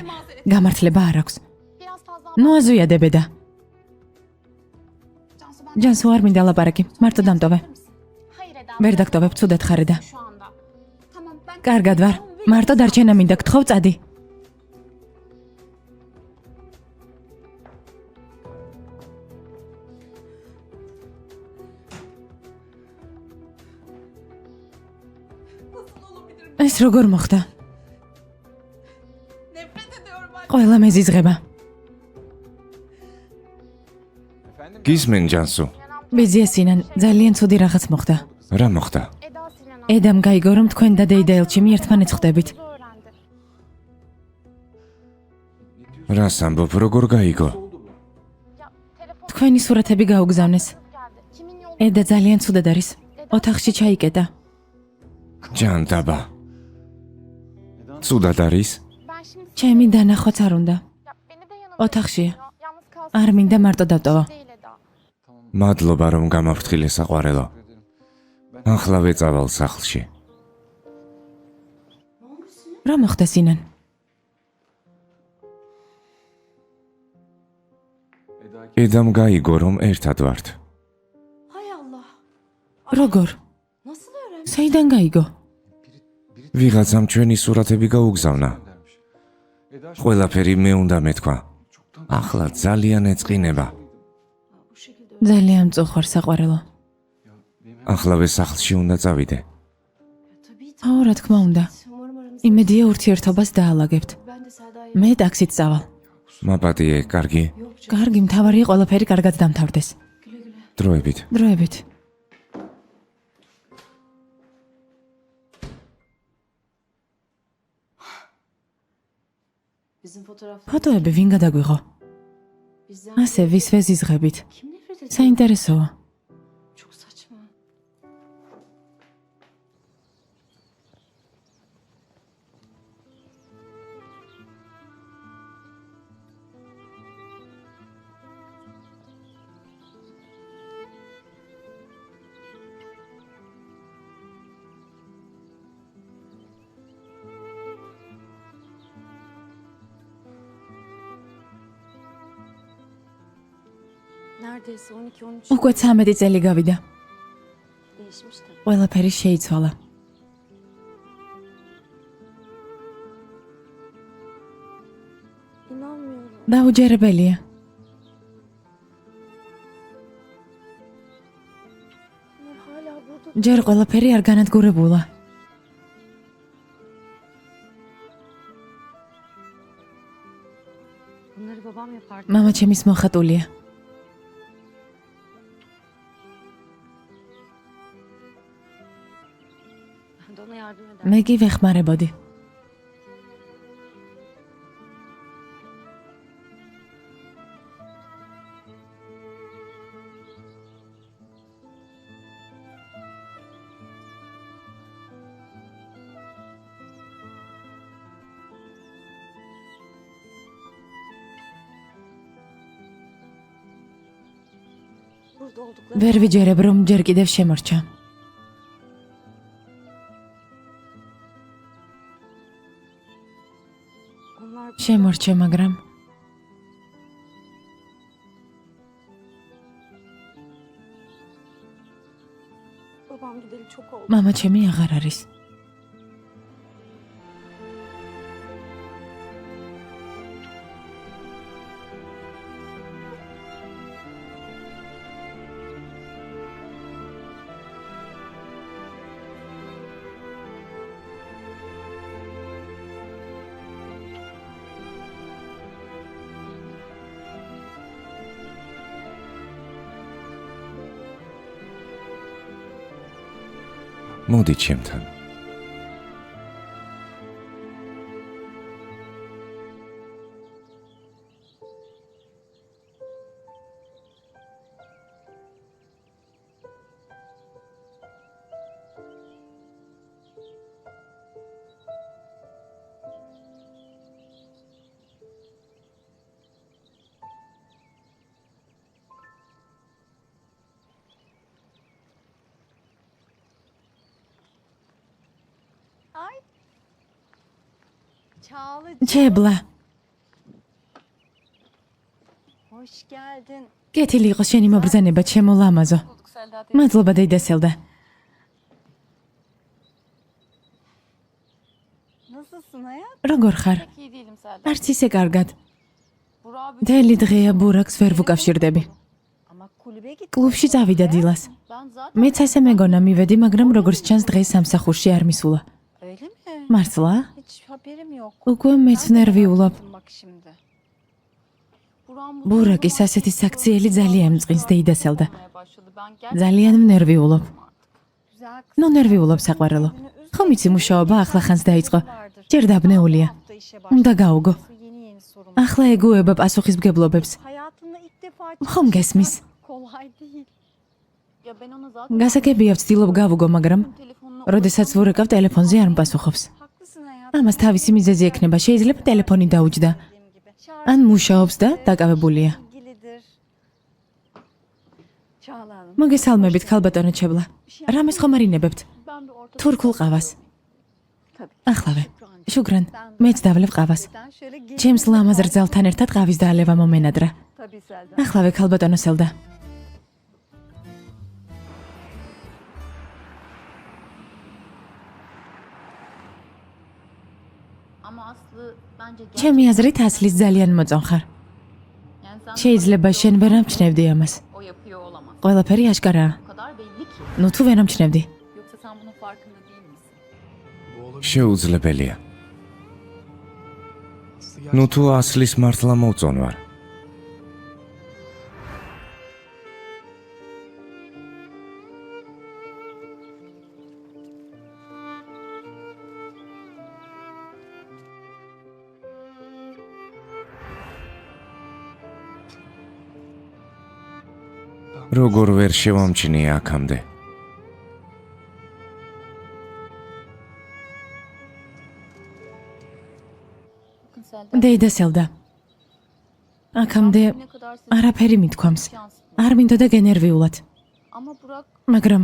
გამართლება არ აქვს. biraz fazla ნუ აზუიადებედა. Cansu ben ჯანსუ არ მინდა ლაპარაკი. მარტო დამტოვე. hayır Eda. ვერ დაგტოვებ, ცუდად ხარ და. Şu anda. tamam ben კარგად ვარ. მარტო დარჩენა მინდა, გთხოვ წადი. ეს როგორ მოხდა? nefret ediyorum ben. ყველა მეზიზღება. Efendim? გისმენ ჯანსუ. ბიძია სინან, ძალიან ცუდი რაღაც მოხდა. რა მოხდა? Eda Sinan ედამ გაიგო, რომ თქვენ და დეიდა ელჩიმი ერთმანეთს ხვდებით. öğrendi. რას ამბობ, როგორ გაიგო? Ya telefon თქვენი სურათები გაუგზავნეს. geldi. Kimin yolu? ედა ძალიან ცუდად არის. ოთახში ჩაიკეტა. ჯანდაბა. ცუდად არის? Ben şimdi ჩემი დანახვაც არ უნდა. ya beni de yanına ოთახშია. yalnız kalsın არ მინდა მარტო დავტოვა. değil Eda. მადლობა რომ გამაფრთხილე საყვარელო. ახლა ვეწავალ სახლში. რა მოხდა სინან? ედამ გაიგო რომ ერთად ვართ. Hay Allah. როგორ? Nasıl öğrendin? საიდან გაიგო? ვიღაცამ ჩვენი სურათები გაუგზავნა. ყველაფერი მე უნდა მეთქვა. ახლა ძალიან ეწყინება. ძალიან მწუხვარ საყვარელო. ახლავე სახლში უნდა წავიდე. აუ, რა თქმა უნდა. იმედია ურთიერთობას დაალაგებთ. მე ტაქსით წავალ. მაპატიე, კარგი. კარგი, მთავარია ყველაფერი კარგად დამთავრდეს. დროებით. დროებით. Bizim fotoğraflar ფოტოები ვინ გადაგვიღო? bizden ასე ვის ვეზიზღებით. kim nefret ediyor? საინტერესოა. Çok saçma. Neredeyse 12-13 უკვე 13 წელი გავიდა. değişmiş de. ყველაფერი შეიცვალა. İnanmıyorum. დაუჯერებელია. Bunlar hala burada. ჯერ ყველაფერი არ განადგურებულა. Bunları babam yapardı. მამა ჩემის მოხატულია. Ben de ona yardım ederdim. მე კი ვეხმარებოდი. Burada oldukları ვერ ვიჯერებ რომ ჯერ კიდევ შემორჩა. onlar შემორჩა, მაგრამ babam gideli çok oldu. მამა ჩემი აღარ არის. მოდი ჩემთან. Çağla'cığım ჩებლა. hoş geldin. კეთილი იყოს შენი მობრძანება, ჩემო ლამაზო. Bulduk Selda teyze. მადლობა დეიდა სელდა. Nasılsın hayat? როგორ ხარ? Pek iyi değilim Selda. არც ისე კარგად. Burak მთელი დღეა ბურაკს ვერ ვუკავშირდები. Ama kulübe git. კლუბში წავიდა დილას. ben zaten მეც ასე მეგონა მივედი, მაგრამ როგორც ჩანს დღეს სამსახურში არ მისულა. Öyle mi? მართლა? Hiç haberim yok. უკვე მეც ნერვიულობ. Bak şimdi. ბურაკის ასეთი საქციელი ძალიან მწყინს დეიდასელდა. başladı. Ben gerçekten ძალიან ნერვიულობ. Güzel kız. ნუ ნერვიულობ საყვარელო. ხომ იცი მუშაობა ახლა ხანს დაიწყო. ჯერ დაბნეულია. Hafta işe უნდა გაუგო. Yeni sorun. ახლა ეგუება პასუხისმგებლობებს. Hayatında ilk defa ხომ გესმის? kolay değil. ya ben ona zaten გასაგებია ვცდილობ გავუგო, მაგრამ telefonuna როდესაც ვურეკავ ტელეფონზე არ მპასუხობს. Haklısın hayatım. ამას თავისი მიზეზი ექნება, შეიძლება ტელეფონი დაუჯდა. Dediğim gibi. ან მუშაობს და დაკავებულია. İlgilidir. Çağla Hanım. მოგესალმებით, ქალბატონო ჩებლა. რამეს ხომ არ ინებებთ? ben bir ortada თურქულ ყავას. Tabii. ახლავე. შუგრან, მეც დავლევ ყავას. Neden şöyle gelin. ჩემს ლამაზ რძალთან ერთად ყავის დაალევა მომენადრა. Tabii Selda. ახლავე ქალბატონო სელდა. ama Aslı bence ჩემი აზრით ასლის ძალიან მოწონხარ. yani sen შეიძლება შენ ვერ ამჩნევდი ამას. o yapıyor olamaz. ყველაფერი აშკარაა. O kadar belli ki. ნუ თუ ვერ ამჩნევდი. Yoksa sen bunun farkında değil misin? შეუძლებელია. ნუ თუ ასლის მართლა მოწონვარ. როგორ ვერ შევამჩნია აქამდე. Bakın Selda დეიდასელდა. აქამდე ne kadar sizi არაფერი მithქვამს. şans. არ მინდოდა გენერვიულად, Ama Burak მაგრამ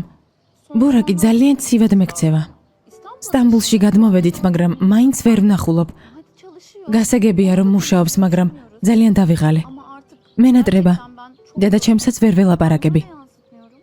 ბურაკი ძალიან ცივად მეკცევა. İstanbul'da სტამბულში გადმოვედით, მაგრამ მაინც ვერ ვნახულობ. hadi çalışıyor. გასაგებია რომ მუშაობს, მაგრამ ძალიან დავიღალე. Ama artık მენატრება. gerçekten ben çok დედა ჩემსაც ვერ ველაპარაკები. yansıtmıyorum.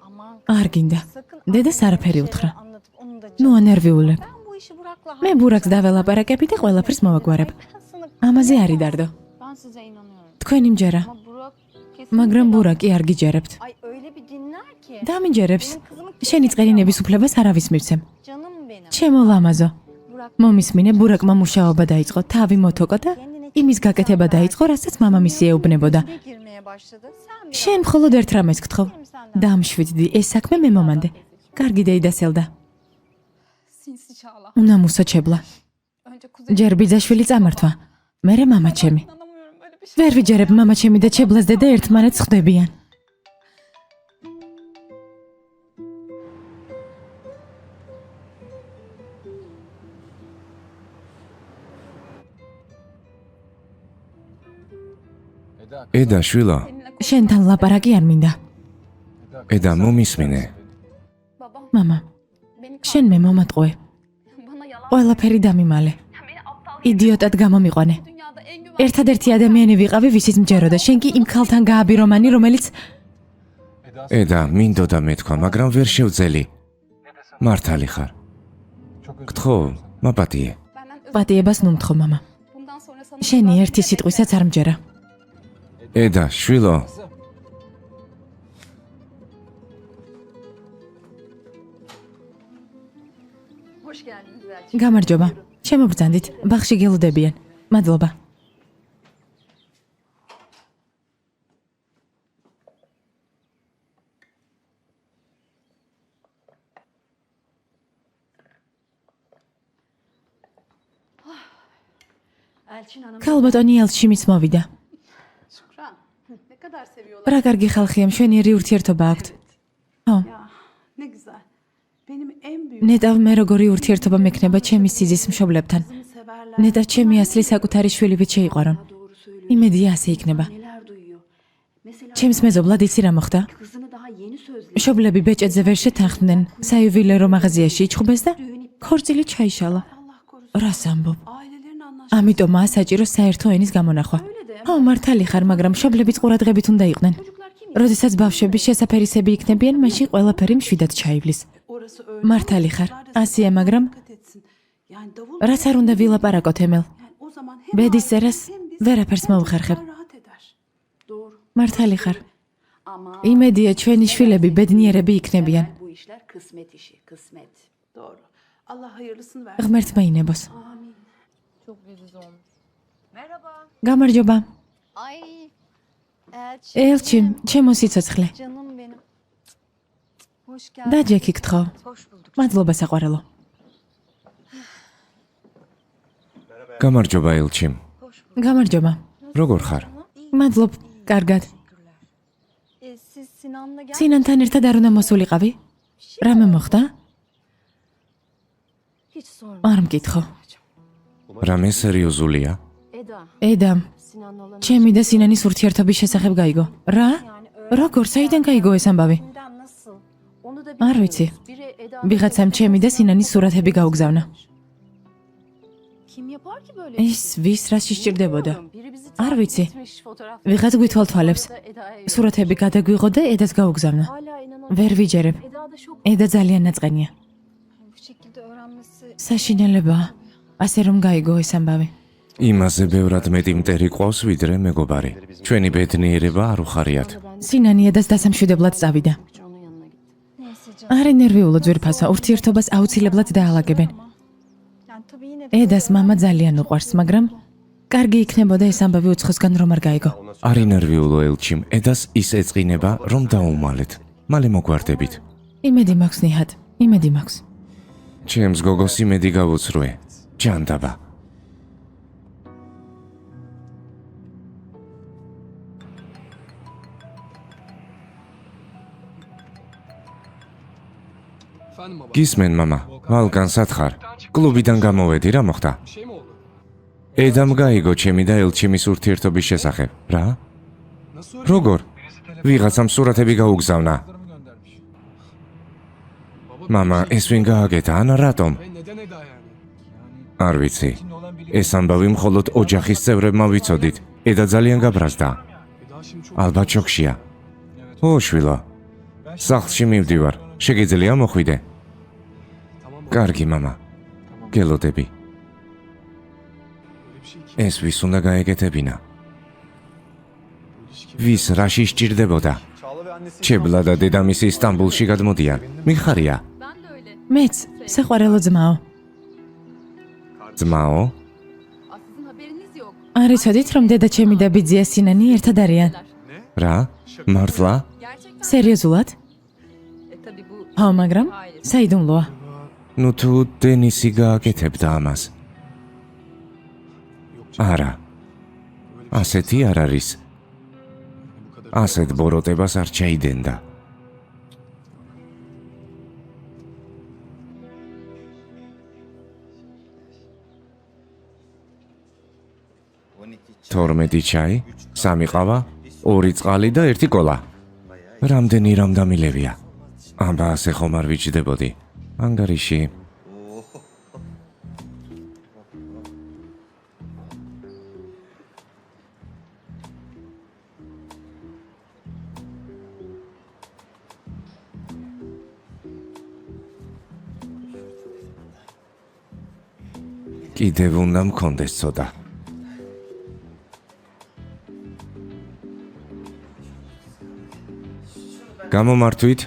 Aman არ გინდა. sakın დედას anlamadığın არაფერი şeyler უთხრა. anlatıp onu da ნუ ანერვიულებ. Ben bu işi Burak'la მე ბურაკს დაველაპარაკები და ყველაფერს მოვაგვარებ. Ben sana ამაზე არ იდარდო. Ben size inanıyorum. თქვენი მჯერა, Ama Burak kesinlikle მაგრამ ბურაკი არ გიჯერებთ. Ay öyle bir dinler ki. დამიჯერებს. Benim kızımı შენი წყერინების უფლებას არავის მივცემ. Canım benim. ჩემო ლამაზო. Burak მომისმინე, ბურაკმა მუშაობა დაიწყო, თავი მოთოკო და იმის გაკეთება დაიწყო, რასაც მამამისი ეუბნებოდა. içine girmeye başladı. Sen bir შენ მხოლოდ ერთ რამეს გთხოვ. benim senden. დამშვიდდი, ეს საქმე მე მომანდე. კარგი დეიდასელდა. Sinsi Çağla. უნამუსო ჩებლა. Önce Kuzey. ჯერ ბიძაშვილი წამართვა. მერე მამა ჩემი. İnanamıyorum böyle bir şey. ვერ ვიჯერებ მამა ჩემი და ჩებლას დედა ერთმანეთს ხვდებიან. Eda, eda შვილო, შენთან ლაპარაკი არ მინდა. eda მომისმინე. Babam მამა, beni შენ მე მომატყუე. bana yalan. ყველაფერი დამიმალე. Beni aptal იდიოტად გამომიყვანე. dünyada en güven. ერთადერთი ადამიანი ვიყავი, ვისიც მჯეროდა. შენ კი იმ ქალთან გააბირომანი, რომელიც eda მინდოდა მეთქვა, მაგრამ ვერ შევძელი. მართალი ხარ. გთხოვ, მაპატიე. Benden özür პატიებას ნუ მთხოვ, მამა. bundan sonra sana შენი ერთი სიტყვისაც არ მჯერა. eda შვილო, Hoş geldiniz Elçin. გამარჯობა. შემობრძანდით, ბაღში გელოდებიან. მადლობა. Elçin Hanım. ქალბატონი ელჩიმის მოვიდა. Şükran. Ne kadar seviyorlar. რა კარგი ხალხია, მშვენიერი ურთიერთობა აქვთ. ხო, Ya ne güzel. Benim en büyük ნეტავ მე როგორი ურთიერთობა მექნება ჩემი სიზის მშობლებთან. kızımı severler. ნეტავ ჩემი ასლი საკუთარი შვილივით შეიყვარონ. Doğru söylüyor. იმედია ასე იქნება. Neler duyuyor. Mesela ჩემს მეზობლად იცი რა მოხდა? kızını daha yeni sözledi. მშობლები ბეჭედზე ვერ შეთანხმდნენ. საიუველერო მაღაზიაში იჩხუბეს და ქორწილი ჩაიშალა. Allah korusun. რას ამბობ? Ailelerin anlaşması. ამიტომაა საჭირო საერთო ენის გამონახვა. ხო, მართალი ხარ, მაგრამ მშობლები ყურადღებით უნდა იყვნენ. Çocuklar kim? როდესაც ბავშვები შესაფერისები იქნებიან, მაშინ ყველაფერი მშვიდად ჩაივლის. Orası öyle. მართალი ხარ, ასია, მაგრამ Dikkat etsin. Yani davul რაც არ უნდა ვილაპარაკოთ, ემელ. yani o zaman hem ბედის aile, წერას hem biz ვერაფერს hem მოვხერხებ. çocuklar rahat eder. Doğru. მართალი ხარ. Ama იმედია ჩვენი შვილები ბედნიერები იქნებიან. bu işler kısmet işi, kısmet. Doğru. Allah hayırlısını ver. ღმერთმა ინებოს. Amin. Çok leziz olmuş. გამარჯობა. Ay Elçin. ელჩი, ჩემო სიცოცხლე. Canım benim. Hoş geldin. და ჯექი გთხოვ. Hoş bulduk. მადლობა საყვარელო. გამარჯობა ელჩიმ. გამარჯობა. როგორ ხარ? მადლობ, კარგად. Siz Sinan'la gel. სინანთან ერთად არ უნდა მოსულიყავი? რამე მოხდა? Hiç sorma. არ მკითხო. რამე სერიოზულია? Eda, ედამ, Sinan'la olan ჩემი და სინანის ურთიერთობის შესახებ გაიგო. რა? როგორ, საიდან გაიგო ეს ამბავი? Nasıl? Onu da არ ვიცი. biri Eda. ვიღაცამ ჩემი და სინანის სურათები გაუგზავნა. Kim yapar ki böyle? ის ვის რაში სჭირდებოდა? Biri bizi არ ვიცი. etmiş fotoğraf. ვიღაც გვითვალთვალებს. Eda'ya. სურათები გადაგვიღო და ედას გაუგზავნა. Hala inanamıyorum. ვერ ვიჯერებ. Eda da şok. ედა ძალიან ნაწყენია. Bu şekilde öğrenmesi. საშინელებაა. ასე რომ გაიგო ეს ამბავი. იმაზე ბევრად მეტი მტერი ყავს ვიდრე მეგობარი. ჩვენი ბედნიერება არ უხარიათ. სინანი ედას დასამშვიდებლად წავიდა. onun yanına gitti. Neyse canım. არ ენერვიულო ძვირფასა, ურთიერთობას აუცილებლად დაალაგებენ. Yani tabii yine de ედას მამა ძალიან უყვარს, მაგრამ კარგი იქნებოდა ეს ამბავი უცხოსგან რომ არ გაიგო. არ ინერვიულო ელჩიმ, ედას ის ეწყინება, რომ დაუმალეთ. მალე მოგვარდებით. იმედი მაქვს ნიჰად, იმედი მაქვს. ჩემს გოგოს იმედი გავუცრუე. ჯანდაბა. Efendim baba. გისმენ მამა, ვალკან სათხარ. კლუბიდან გამოვედი, რა მოხდა? Bir şey mi oldu? ედამ გაიგო ჩემი და ელჩიმის ურთიერთობის შესახებ. რა? Nasıl öyle? როგორ? ვიღაცამ სურათები გაუგზავნა. Fotoğraflarımı göndermiş. მამა, ეს ვინ გააკეთა, ან რატომ? Hey, neden Eda yani? არ ვიცი. Şimdi olan biri. ეს ამბავი მხოლოდ ოჯახის წევრებმა ვიცოდით. ედა ძალიან გაბრაზდა. Eda şimdi çok. ალბათ შოქშია. ო, შვილო. სახლში მივდივარ. შეგიძლია მოხვიდე? Tamam baba. კარგი მამა. გელოდები. Öyle bir şey ki. ეს ვის უნდა გაეკეთებინა? Bu ilişki. ვის რაში სჭირდებოდა? Çağla ve annesi ჩებლა და დედამისი ისტანბულში გადმოდიან. მიხარია. მეც, საყვარელო ძმაო. ძმაო? არ იცოდით რომ დედა ჩემი და ბიძია სინანი ერთად არიან? რა? მართლა? სერიოზულად? ხო, მაგრამ საიდუმლოა. ნუ თუ დენისი გააკეთებდა ამას. არა. ასეთი არ არის. ასეთ ბოროტებას არ ჩაიდენდა. თორმეტი ჩაი, სამი ყავა, 2 წყალი და 1 კოლა. რამდენი რამდამილევია. აბა ასე ხომ არ ვიჯდებოდი. ანგარიში. კიდევ უნდა მქონდეს ცოტა. გამომართვით.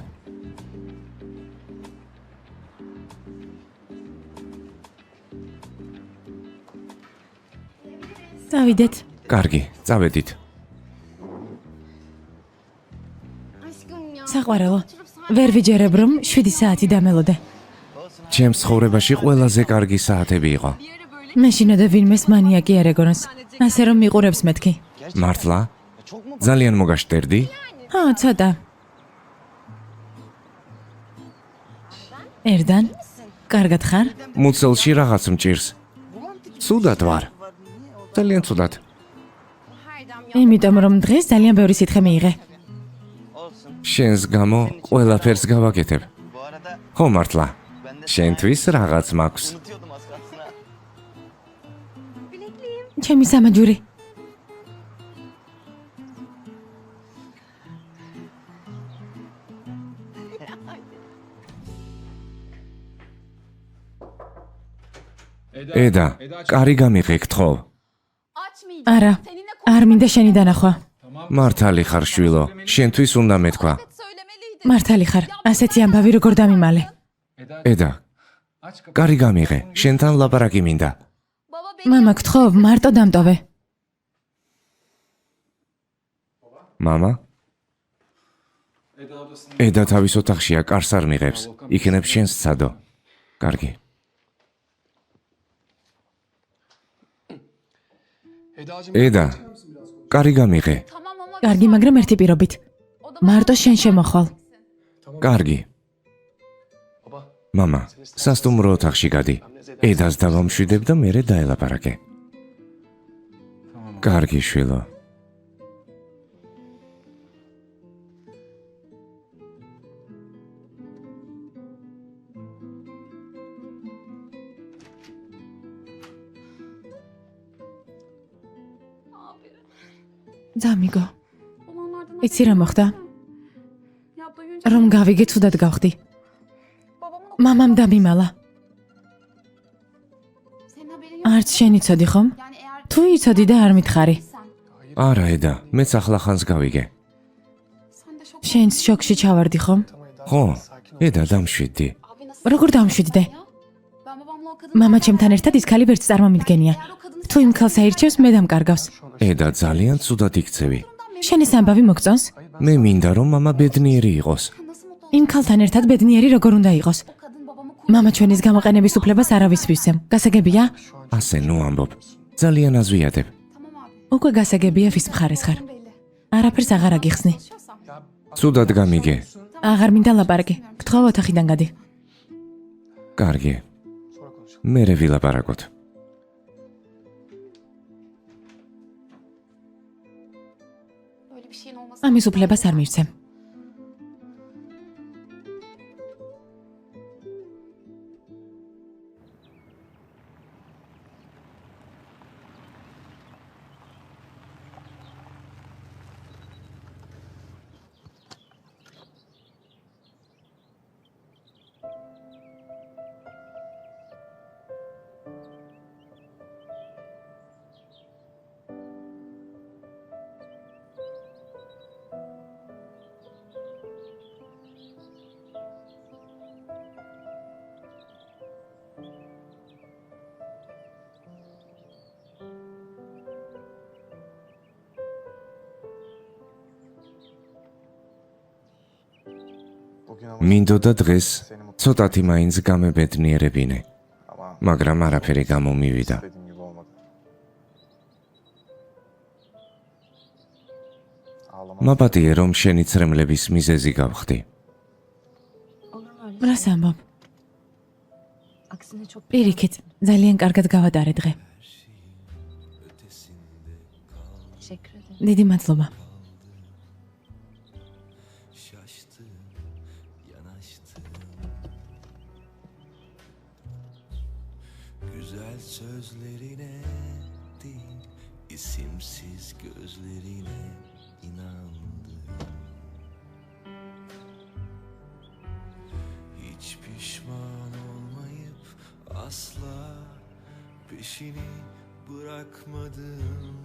წავიდეთ. კარგი, წავედით. საყვარელო, ვერ ვიჯერებ რომ 7 საათი დამელოდე. ჩემს ცხოვრებაში ყველაზე კარგი საათები იყო. მე შინოდა ვინმეს მანიაკი არ ეგონოს. ასე რომ მიყურებს მეთქი. მართლა? ძალიან მოგაშტერდი? ჰა, ცოტა. ერდან, კარგად ხარ? მუცელში რაღაც მჭირს. ცუდად ვარ. ძალიან ცუდად. იმიტომ რომ დღეს ძალიან ბევრი სითხე მიიღე. Olsun. შენს გამო ყველაფერს გავაკეთებ. Bu arada ხო მართლა. ben de შენთვის რაღაც მაქვს. unutuyordum az kalsın ha. ჩემი სამაჯური. ედა, კარი გამიღე გთხოვ. არა, არ მინდა შენი დანახვა. მართალი ხარ შვილო, შენთვის უნდა მეთქვა. მართალი ხარ, ასეთი ამბავი როგორ დამიმალე. ედა, კარი გამიღე, შენთან ლაპარაკი მინდა. მამა, გთხოვ, მარტო დამტოვე. მამა? ედა თავის ოთახშია, კარს არ მიღებს. იქნებ შენს ცადო. კარგი. ედა, კარი გამიღე. კარგი, მაგრამ ერთი პირობით. მარტო შენ შემოხვალ. კარგი. მამა, სასტუმრო ოთახში გადი. ედას დავამშვიდებ და მერე დაელაპარაკე. კარგი შვილო. ძამიგო. იცი რა მოხდა? რომ გავიგე ცუდად გავხდი. მამამ დამიმალა. არც შენ იცოდი ხომ? თუ იცოდი და არ მითხარი. არა ედა, მეც ახლახანს გავიგე. შენს შოკში ჩავარდი ხომ? ხო, ედა დამშვიდდი. როგორ დამშვიდდე? მამა ჩემთან ერთად ის ქალი ვერც წარმომიდგენია. თუ იმ ქალს აირჩევს, მე დამკარგავს. ედა ძალიან ცუდად იქცევი. შენ ეს ამბავი მოგწონს? მე მინდა რომ მამა ბედნიერი იყოს. იმ ქალთან ერთად ბედნიერი როგორ უნდა იყოს? მამა ჩვენის გამოყენების უფლებას არავის ვისემ. გასაგებია? ასე ნუ ამბობ. ძალიან აზვიადებ. უკვე გასაგებია ვის მხარეს ხარ. არაფერს აღარ აგიხსნი. ცუდად გამიგე. აღარ მინდა ლაპარაკი. გთხოვ ოთახიდან გადი. კარგი. მერე ვილაპარაკოთ. ამის უფლებას არ მივცემ. მინდოდა დღეს ცოტათი მაინც გამებედნიერებინე, მაგრამ არაფერი გამომივიდა. მაპატიე რომ შენი ცრემლების მიზეზი გავხდი. რას ამბობ? პირიქით, ძალიან კარგად გავატარე დღე. დიდი მადლობა. Güzel sözlerine değil, isimsiz gözlerine inandım. Hiç pişman olmayıp asla peşini bırakmadım.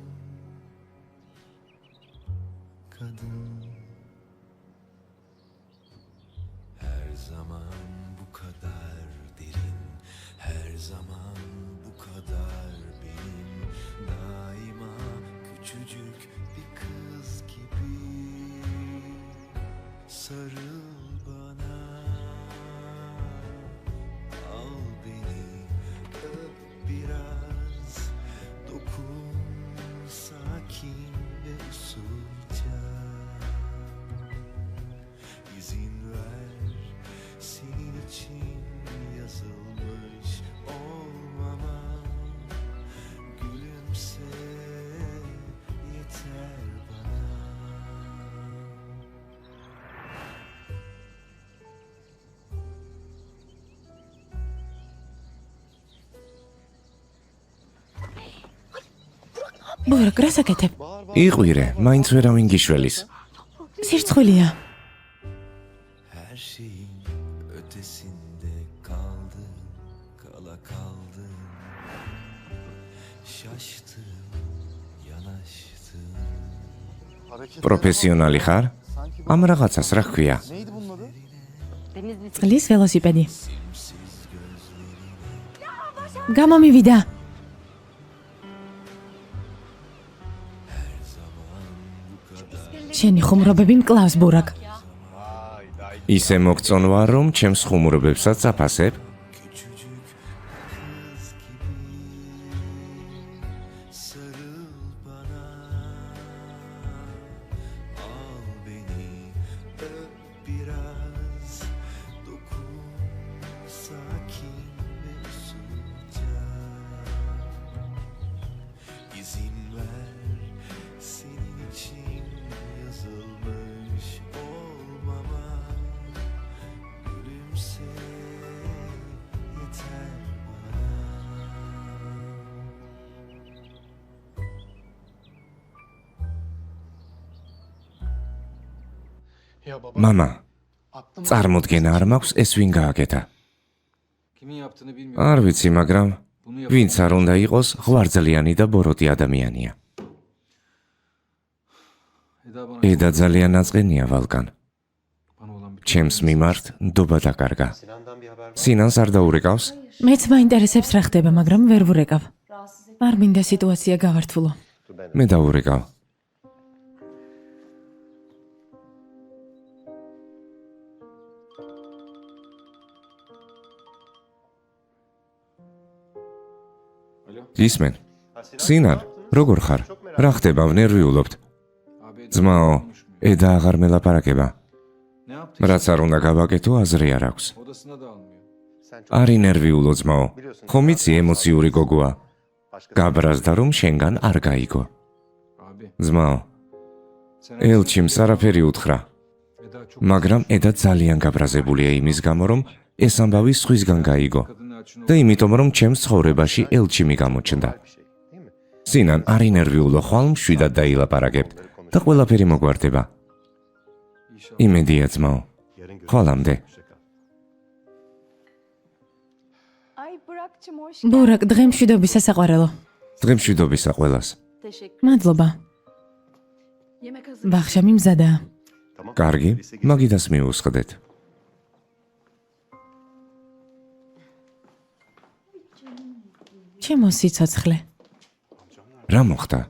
Kadın her zaman bu kadar derin, her zaman bu kadar benim, daima küçücük bir kız gibi. Sarıl bana, al beni, öp biraz, dokun sakin ve usulca. İzin ver, senin için yazılmış olmama. Gülümse, yeter bana. ბურაკ, რას აკეთებ? იყვირე, მაინც ვერავინ გიშველის. სირცხვილია. Her şeyin ötesinde kaldım, kala kaldım. Şaştım, yanaştım. პროფესიონალი ხარ? ამ რაღაცას რა ჰქვია? Neydi bunun adı? წყლის ველოსიპედი. გამომივიდა. შენი ხუმრობები მკლავს ბურაკ. ისე მოგწონვა, რომ ჩემს ხუმრობებსაც აფასებ? Küçücük kız gibi sarıl bana, al beni öp biraz, dokun sakin ve usulca, izin ver senin için yazılmış olmama, gülümse yeter bana. Ya baba. მამა, Aklım წარმოდგენა არ მაქვს ეს ვინ გააკეთა. kimin yaptığını bilmiyorum. არ ვიცი, მაგრამ Bunu ვინც არ უნდა იყოს ღვარძლიანი და ბოროტი ადამიანია. Eda bana ედა ძალიან აწყენია ვალკან. bana olan bir ჩემს მიმართ ნდობა დაკარგა. სინანს არ დაურეკავს? მეც მაინტერესებს რა ხდება, მაგრამ ვერ ვურეკავ. არ მინდა სიტუაცია გავართულო. მე დაურეკავ. Alo. ისმენ. სინან, როგორ ხარ? რა ხდება, ვნერვიულობთ. Abi Eda ძმაო, konuşmuyor. ედა აღარ მელაპარაკება. Ne yaptı? რაც არ უნდა გავაკეთო, აზრი არ აქვს. Odasına da almıyor. არ ინერვიულო ძმაო. ხომ იცი ემოციური გოგოა. გაბრაზდა რომ შენგან არ გაიგო. Abi ძმაო, sen ელჩიმს არაფერი უთხრა, Eda çok მაგრამ ედა ძალიან გაბრაზებულია იმის გამო, რომ ეს ამბავი სხვისგან გაიგო kadının açını და იმიტომ, რომ ჩემს ცხოვრებაში ელჩიმი გამოჩნდა. სინან, არ ინერვიულო, ხვალ მშვიდად დაილაპარაკებთ და ყველაფერი მოგვარდება. inşallah. იმედია ძმაო. ხვალამდე. Ay Burak'cığım hoş ბურაკ, დღე მშვიდობისა საყვარელო. დღემშვიდობისა ყველას. მადლობა. Yemek hazır. ბახშამი მზადაა. კარგი, მაგიდას მიუსხდეთ. ჩემო სიცოცხლე. რა მოხდა?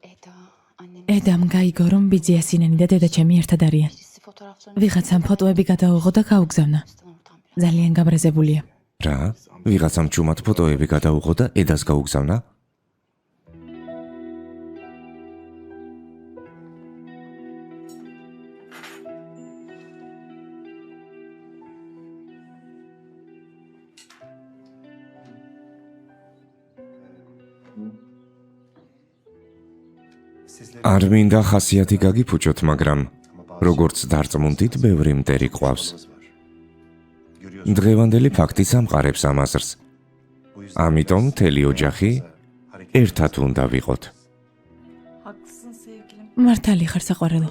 Eda, annem ედამ გაიგო, რომ ბიძია სინანი და დედა ჩემი ერთად არიან. birisi fotoğraflarını ვიღაცამ ფოტოები გადაუღო და გაუგზავნა. ortam biraz. ძალიან გაბრაზებულია. რა? ვიღაცამ ჩუმად ფოტოები გადაუღო და ედას გაუგზავნა? არ მინდა ხასიათი გაგიფუჭოთ, მაგრამ როგორც დარწმუნდით, ბევრი მტერი ყავს. დღევანდელი ფაქტიც ამყარებს ამ აზრს. ამიტომ მთელი ოჯახი ერთად უნდა ვიყოთ. მართალი ხარ საყვარელო.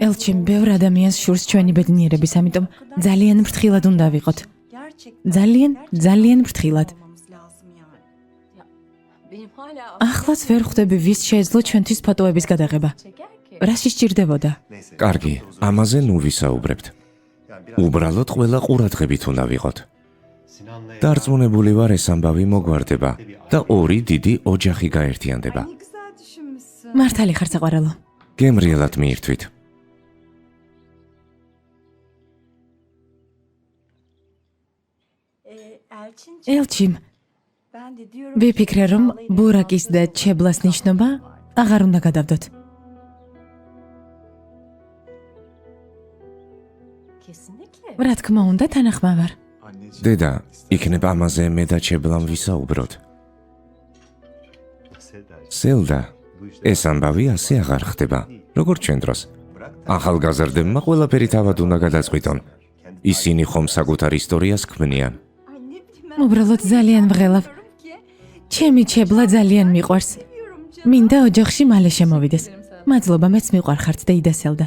ელჩიმ ბევრ ადამიანს შურს ჩვენი ბედნიერების, ამიტომ ძალიან ფრთხილად უნდა ვიყოთ. ძალიან ფრთხილად. Benim hala ახლაც ვერ ხვდები ვის შეეძლო ჩვენთვის ფოტოების გადაღება. რა სჭირდებოდა? კარგი, ამაზე ნუ ვისაუბრებთ. უბრალოდ ყველა ყურადღებით უნდა ვიყოთ. დარწმუნებული ვარ, ეს ამბავი მოგვარდება და ორი დიდი ოჯახი გაერთიანდება. მართალი ხარ საყვარელო. გემრიელად მიირთვით. ელჩიმ, ვიფიქრე, რომ ბურაკის და ჩებლას ნიშნობა აღარ უნდა გადავდოთ. kesinlikle. რა თქმა უნდა, თანახმავარ. Anneciğim. დედა, იქნება ამაზე მე და ჩებლამ ვისაუბროთ. სელდა, ეს ამბავი ასე აღარ ხდება. როგორ ჩვენ დროს? ახალგაზრდებმა ყველაფერი თავად უნდა გადაწყვიტონ. ისინი ხომ საკუთარ ისტორიას ქმნიან. უბრალოდ ძალიან ვღელავ. ჩემი ჩებლა ძალიან მიყვარს. მინდა ოჯახში მალე შემოვიდეს. მადლობა, მეც მიყვარხართ და იდასელდა.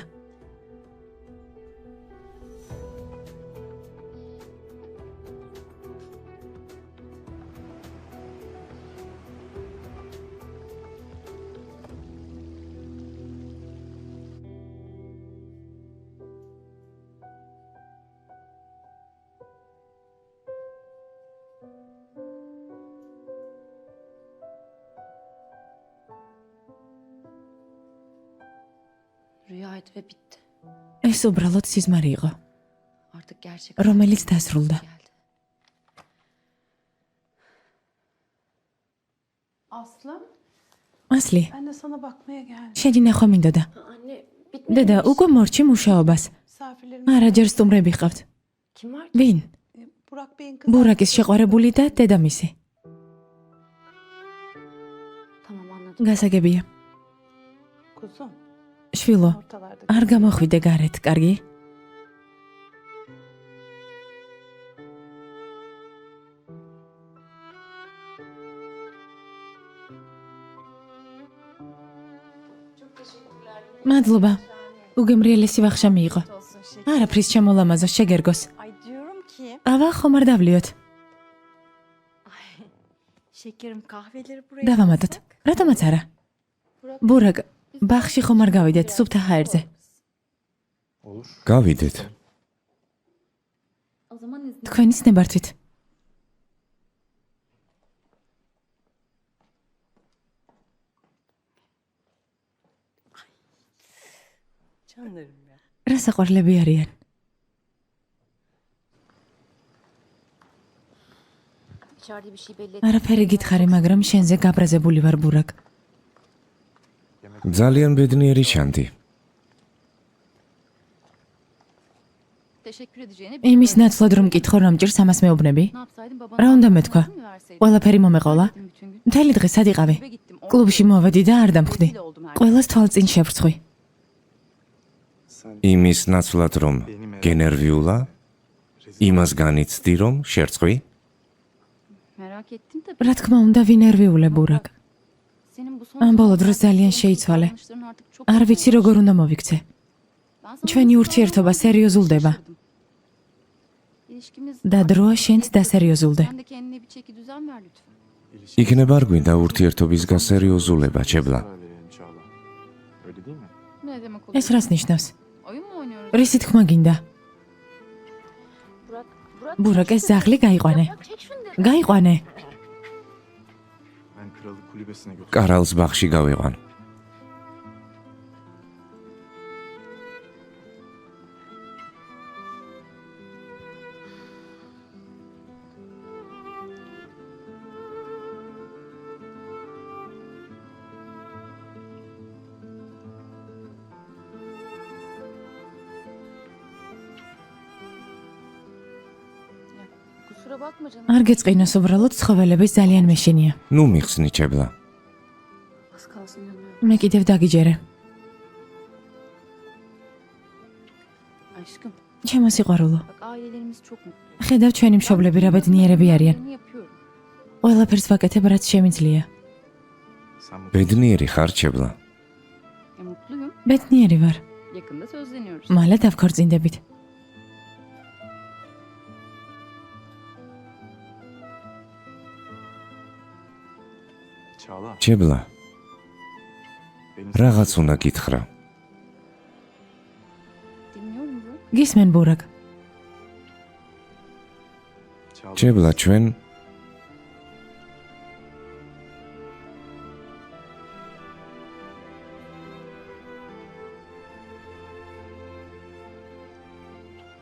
Rüyaydı ve bitti. ეს უბრალოდ სიზმარი იყო, Artık gerçek რომელიც დასრულდა. geldi. Aslım, ასლი, ben de sana bakmaya geldim. შედი ნახვა მინდოდა. Anne დედა, უკვე მორჩი მუშაობას. Misafirlerim არაჯერ სტუმრები ყავთ. Kim var? ვინ? Burak Bey'in kızı. ბურაკის შეყვარებული და დედამისი. Tamam anladım. გასაგებია. Kuzum, შვილო, ortalarda. არ გამოხვიდე გარეთ, კარგი? მადლობა. უგემრიელესი ვახშა მიიღო. არაფრის შემოლამაზო შეგერგოს. Ay diyorum ki ყავა ხომ არ დავლიოთ? şekerim kahveleri buraya დავამატოთ. რატომაც არა? ბურაკ, ბაღში ხომ არ გავიდეთ სუფთა ჰაერზე? Olur. გავიდეთ. O zaman izin. თქვენი ცნებართვით. Canlarım ya. რა საყვარლები არიან? İçeride bir şey belli არაფერი გითხარი, მაგრამ შენზე გაბრაზებული ვარ, ბურაკ. ძალიან ბედნიერი ჩანდი. Teşekkür edeceğine იმის ნაცვლად რომ მკითხო, რომ ჭირს ამას მეუბნები? ne yapsaydım babam? რა უნდა მეთქვა? ყველაფერი მომეყოლა? მთელი დღე სად იყავი? კლუბში მოვედი და არ დამხვდი. ყველას თვალწინ შევრცხვი. იმის ნაცვლად რომ გენერვიულა, იმას განიცდი რომ შერწყვი? Merak ettim de რა თქმა უნდა, ვინერვიულე, ბურაკ. senin bu son ამ ბოლო დროს ძალიან შეიცვალე. davranışların artık çok არ ვიცი როგორ უნდა მოვიქცე. Ben sana ჩვენი nasıl ურთიერთობა davranacağımı სერიოზულდება şaşırdım. İlişkimiz და დროა შენც დასერიოზულდე. sen de kendine bir çeki düzen ver lütfen. იქნება არ გვინდა ურთიერთობის გასერიოზულება, çebla. Verelim Çağla. Öyle değil mi? Ne demek olur? ეს რას ნიშნავს? Oyun mu oynuyoruz? რისი თქმა გინდა? ბურაკ, ეს ზაღლი გაიყვანე. Çek şunu de. გაიყვანე. Ben krallık kulübesine götür. კარალს ბაღში გავიყვან. Kusura bakma canım. არ გეწყინოს, უბრალოდ ცხოველების ძალიან მეშინია. ნუ მიხსნი, çebla. Az kalsın yanıyorum. მე კიდევ დაგიჯერე. Aşkım ჩემო სიყვარულო, bak ailelerimiz çok mutlu. ხედავ ჩვენი მშობლები რა ბედნიერები არიან. Ben yapıyorum. ყველაფერს ვაკეთებ, რაც შემიძლია. Sen mutlu ბედნიერი ხარ, çebla. Mutluyum. ბედნიერი ვარ. Yakında sözleniyoruz. მალე დავქორწინდებით. Çağla. çebla. Benim რაღაც უნდა გითხრა. Dinliyorum bro. გისმენ, ბურაკ. Çağla. çebla, ჩვენ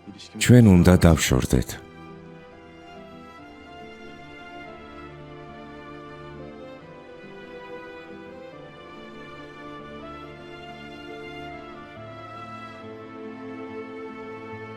İlişkimiz ჩვენ უნდა დავშორდეთ.